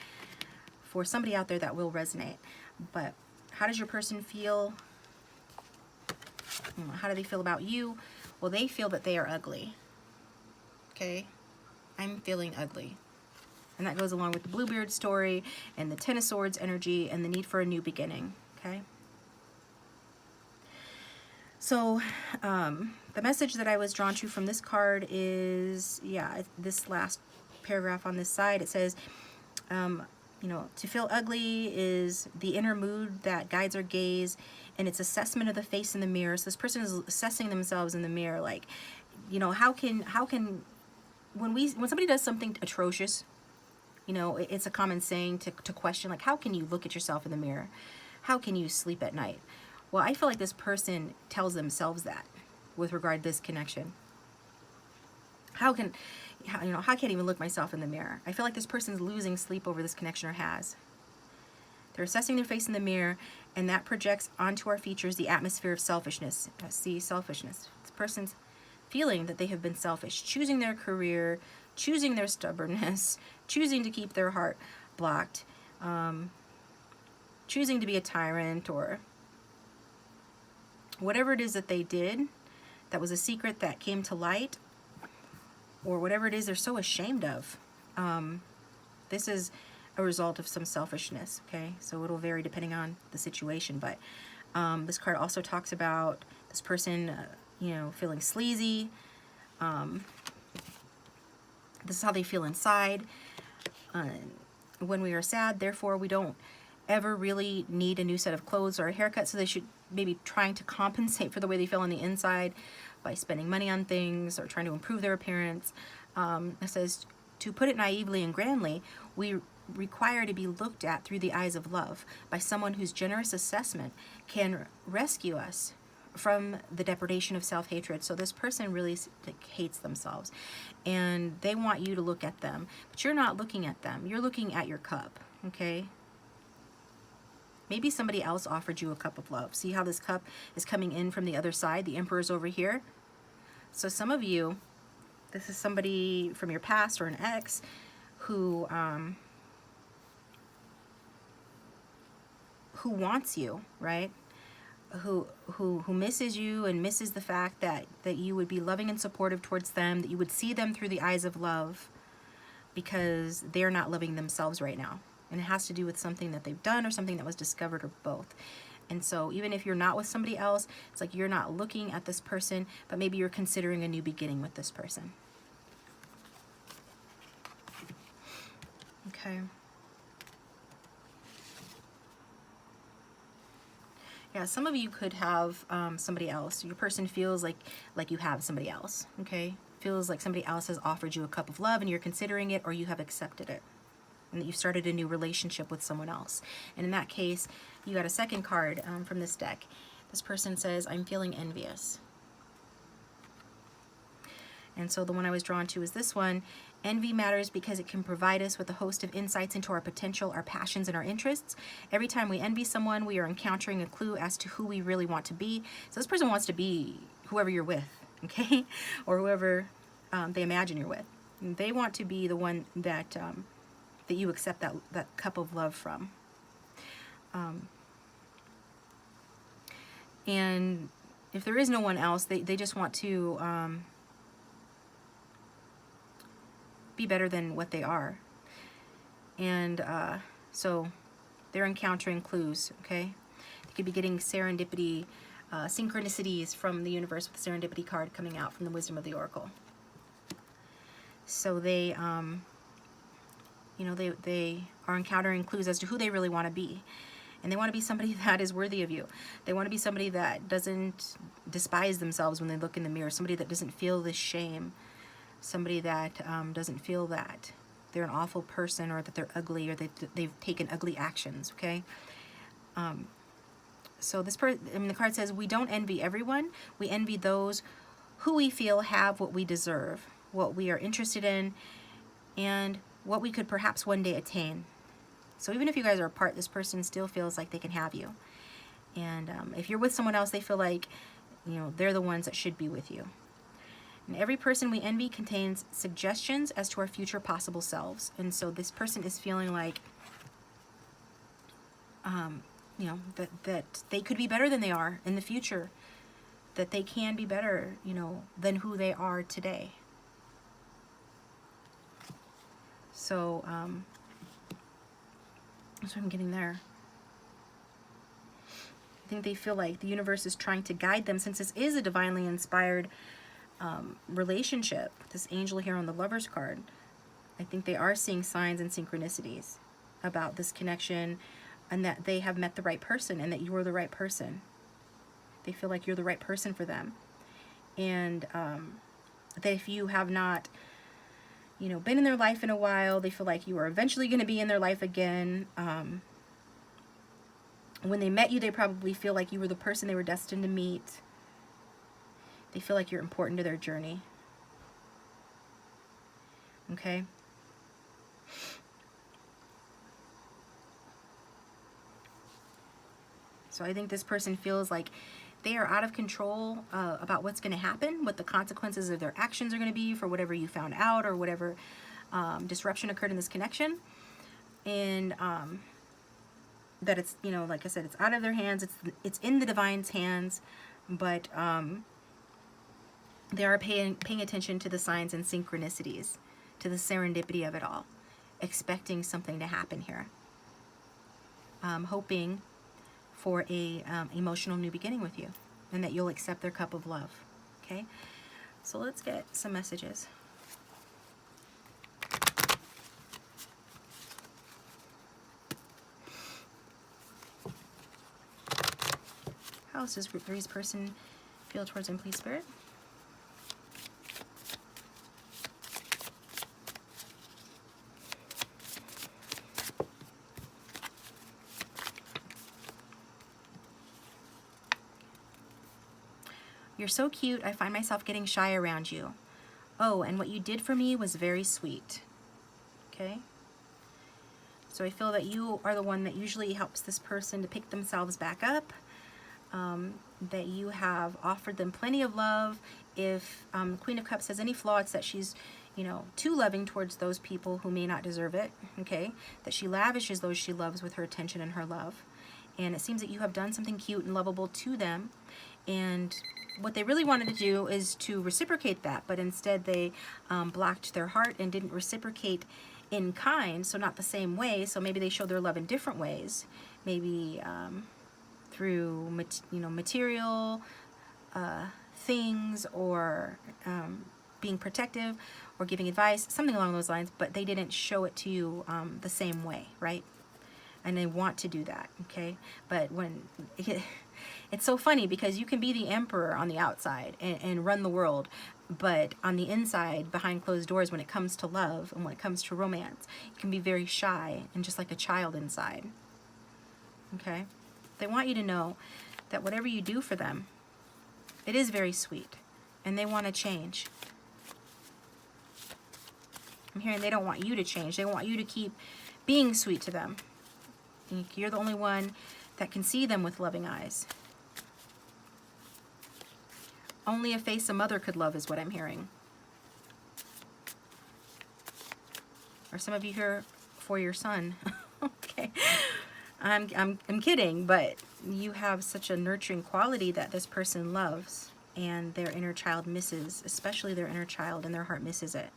for somebody out there that will resonate. But how does your person feel? How do they feel about you? Well, they feel that they are ugly. Okay, I'm feeling ugly. And that goes along with the Bluebeard story and the Ten of Swords energy and the need for a new beginning. Okay. So the message that I was drawn to from this card is, yeah, this last paragraph on this side. It says, you know, to feel ugly is the inner mood that guides our gaze, and it's assessment of the face in the mirror. So this person is assessing themselves in the mirror, like, you know, how can when somebody does something atrocious, you know, it's a common saying to question, like, how can you look at yourself in the mirror? How can you sleep at night? Well, I feel like this person tells themselves that with regard to this connection. How can I can't even look myself in the mirror. I feel like this person's losing sleep over this connection, or has. They're assessing their face in the mirror, and that projects onto our features the atmosphere of selfishness. See, selfishness. This person's feeling that they have been selfish, choosing their career, choosing their stubbornness, choosing to keep their heart blocked, choosing to be a tyrant, or whatever it is that they did that was a secret that came to light, or whatever it is they're so ashamed of. This is a result of some selfishness, okay? So it'll vary depending on the situation, but this card also talks about this person, you know, feeling sleazy. This is how they feel inside. When we are sad, therefore, we don't ever really need a new set of clothes or a haircut, so they should maybe trying to compensate for the way they feel on the inside by spending money on things or trying to improve their appearance. It says, to put it naively and grandly, we require to be looked at through the eyes of love by someone whose generous assessment can rescue us from the depredation of self-hatred. So this person really like hates themselves, and they want you to look at them, but you're not looking at them. You're looking at your cup, okay? Maybe somebody else offered you a cup of love. See how this cup is coming in from the other side? The Emperor's over here. So some of you, this is somebody from your past or an ex who wants you, right? Who misses you and misses the fact that you would be loving and supportive towards them, that you would see them through the eyes of love, because they're not loving themselves right now. And it has to do with something that they've done or something that was discovered, or both. And so even if you're not with somebody else, it's like you're not looking at this person, but maybe you're considering a new beginning with this person. Okay. Yeah, some of you could have somebody else. Your person feels like you have somebody else, okay? Feels like somebody else has offered you a cup of love and you're considering it, or you have accepted it, and that you've started a new relationship with someone else. And in that case, you got a second card from this deck. This person says, I'm feeling envious. And so the one I was drawn to is this one. Envy matters because it can provide us with a host of insights into our potential, our passions, and our interests. Every time we envy someone, we are encountering a clue as to who we really want to be. So this person wants to be whoever you're with, okay? Or whoever they imagine you're with. And they want to be the one that that you accept that cup of love from. And if there is no one else, they just want to be better than what they are. And so they're encountering clues, okay? They could be getting serendipity, synchronicities from the universe, with the serendipity card coming out from the wisdom of the oracle. So they, you know, they are encountering clues as to who they really want to be. And they want to be somebody that is worthy of you. They want to be somebody that doesn't despise themselves when they look in the mirror, somebody that doesn't feel this shame, somebody that doesn't feel that they're an awful person, or that they're ugly, or they've taken ugly actions, okay? So this the card says, we don't envy everyone. We envy those who we feel have what we deserve, what we are interested in, and what we could perhaps one day attain. So even if you guys are apart, this person still feels like they can have you. And if you're with someone else, they feel like, you know, they're the ones that should be with you. And every person we envy contains suggestions as to our future possible selves. And so this person is feeling like, you know, that they could be better than they are in the future, that they can be better, you know, than who they are today. So, that's what I'm getting there. I think they feel like the universe is trying to guide them, since this is a divinely inspired relationship, this angel here on the Lover's card. I think they are seeing signs and synchronicities about this connection, and that they have met the right person, and that you are the right person. They feel like you're the right person for them. And that if you have not, you know, been in their life in a while, they feel like you are eventually going to be in their life again. When they met you, they probably feel like you were the person they were destined to meet. They feel like you're important to their journey. Okay? So I think this person feels like they are out of control about what's going to happen, what the consequences of their actions are going to be for whatever you found out, or whatever disruption occurred in this connection. And that it's, you know, like I said, it's out of their hands. It's in the divine's hands, but they are paying attention to the signs and synchronicities, to the serendipity of it all, expecting something to happen here, hoping for a emotional new beginning with you, and that you'll accept their cup of love. Okay, so let's get some messages. How does this group 3's person feel towards them, please, Spirit? You're so cute, I find myself getting shy around you. Oh, and what you did for me was very sweet. Okay? So I feel that you are the one that usually helps this person to pick themselves back up, that you have offered them plenty of love. If Queen of Cups has any flaw, it's that she's, you know, too loving towards those people who may not deserve it, okay? That she lavishes those she loves with her attention and her love. And it seems that you have done something cute and lovable to them. And what they really wanted to do is to reciprocate that, but instead they blocked their heart and didn't reciprocate in kind, so not the same way. So maybe they showed their love in different ways, maybe through material things, or being protective, or giving advice, something along those lines, but they didn't show it to you the same way, right? And they want to do that, okay? But when it's so funny, because you can be the emperor on the outside and run the world, but on the inside, behind closed doors, when it comes to love and when it comes to romance, you can be very shy and just like a child inside, okay? They want you to know that whatever you do for them, it is very sweet, and they want to change. I'm hearing they don't want you to change. They want you to keep being sweet to them. You're the only one that can see them with loving eyes. Only a face a mother could love is what I'm hearing. Or some of you here for your son. Okay. I'm kidding, but you have such a nurturing quality that this person loves, and their inner child misses, especially their inner child, and their heart misses it.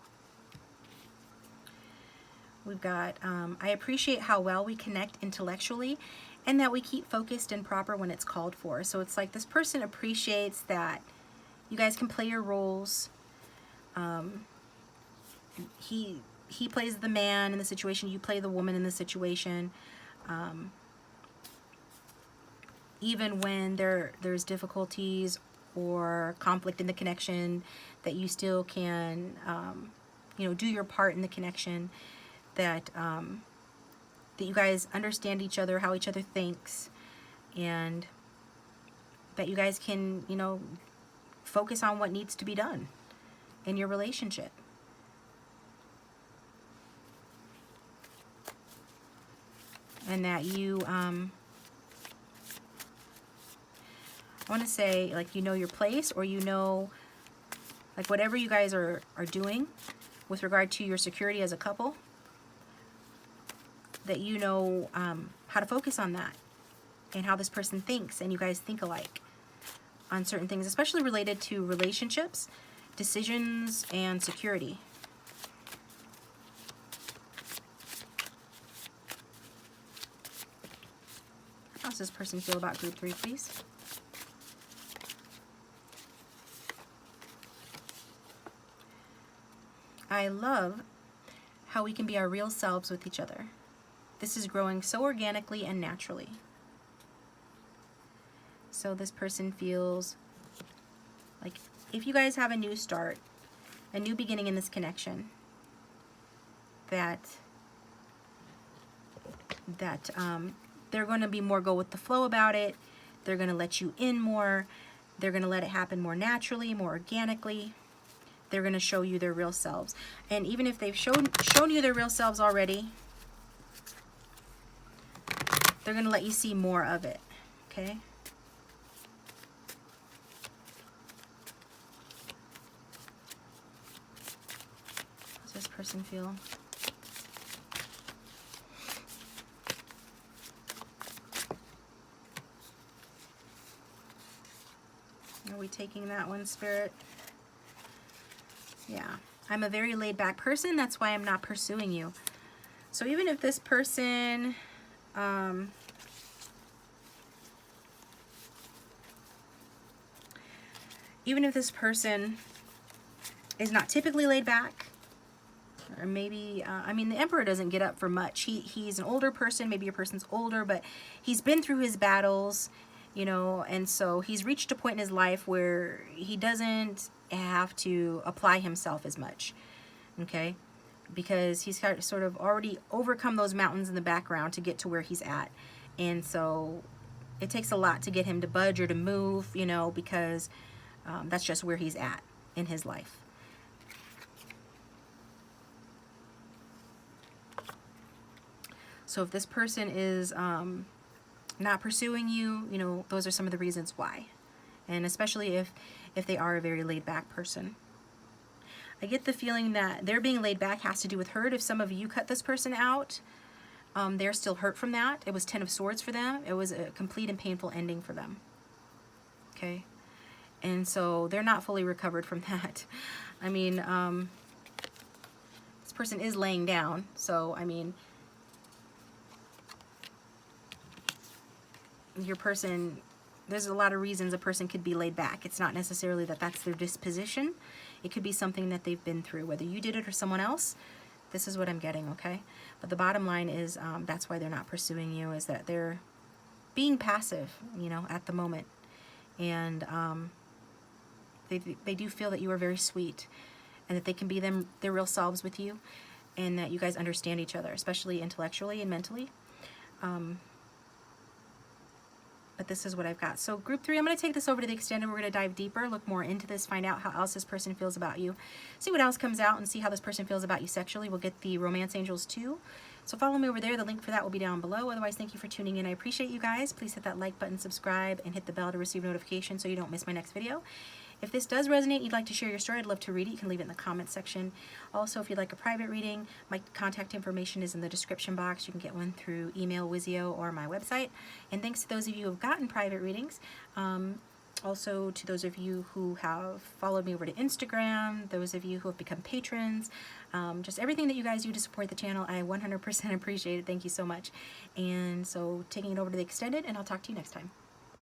We've got, I appreciate how well we connect intellectually, and that we keep focused and proper when it's called for. So it's like this person appreciates that you guys can play your roles. He plays the man in the situation, you play the woman in the situation. Even when there's difficulties or conflict in the connection, that you still can, do your part in the connection. That you guys understand each other, how each other thinks, and that you guys can, focus on what needs to be done in your relationship. And that you, I want to say, like, you know your place, or like, whatever you guys are doing with regard to your security as a couple, that you know how to focus on that, and how this person thinks, and you guys think alike on certain things, especially related to relationships, decisions, and security. How does this person feel about group 3, please? I love how we can be our real selves with each other. This is growing so organically and naturally. So this person feels like if you guys have a new start, a new beginning in this connection, that they're going to be more go with the flow about it. They're going to let you in more. They're going to let it happen more naturally, more organically. They're going to show you their real selves. And even if they've shown you their real selves already, they're going to let you see more of it, okay? How does this person feel? Are we taking that one, Spirit? Yeah. I'm a very laid-back person. That's why I'm not pursuing you. So even if this person... even if this person is not typically laid back, or maybe, I mean, the Emperor doesn't get up for much. He's an older person. Maybe your person's older, but he's been through his battles, and so he's reached a point in his life where he doesn't have to apply himself as much, okay? Because he's sort of already overcome those mountains in the background to get to where he's at. And so it takes a lot to get him to budge or to move, because That's just where he's at in his life. So if this person is not pursuing you, you know, those are some of the reasons why. And especially if they are a very laid back person. I get the feeling that their being laid back has to do with hurt. If some of you cut this person out, they're still hurt from that. It was 10 of Swords for them. It was a complete and painful ending for them. Okay? And so they're not fully recovered from that. I mean, this person is laying down. So, I mean, your person, there's a lot of reasons a person could be laid back. It's not necessarily that that's their disposition. It could be something that they've been through, whether you did it or someone else. This is what I'm getting, okay? But the bottom line is that's why they're not pursuing you, is that they're being passive, you know, at the moment. And they do feel that you are very sweet and that they can be their real selves with you, and that you guys understand each other, especially intellectually and mentally. But this is what I've got. So group 3, I'm going to take this over to the extended. We're going to dive deeper, look more into this, find out how else this person feels about you, see what else comes out, and see how this person feels about you sexually. We'll get the romance angels too. So follow me over there. The link for that will be down below. Otherwise, thank you for tuning in. I appreciate you guys. Please hit that like button, subscribe, and hit the bell to receive notifications so you don't miss my next video. If this does resonate, you'd like to share your story, I'd love to read it. You can leave it in the comments section. Also, if you'd like a private reading, my contact information is in the description box. You can get one through email, Wizio, or my website. And thanks to those of you who have gotten private readings. Also, to those of you who have followed me over to Instagram, those of you who have become patrons, just everything that you guys do to support the channel, I 100% appreciate it. Thank you so much. And so, taking it over to the extended, and I'll talk to you next time.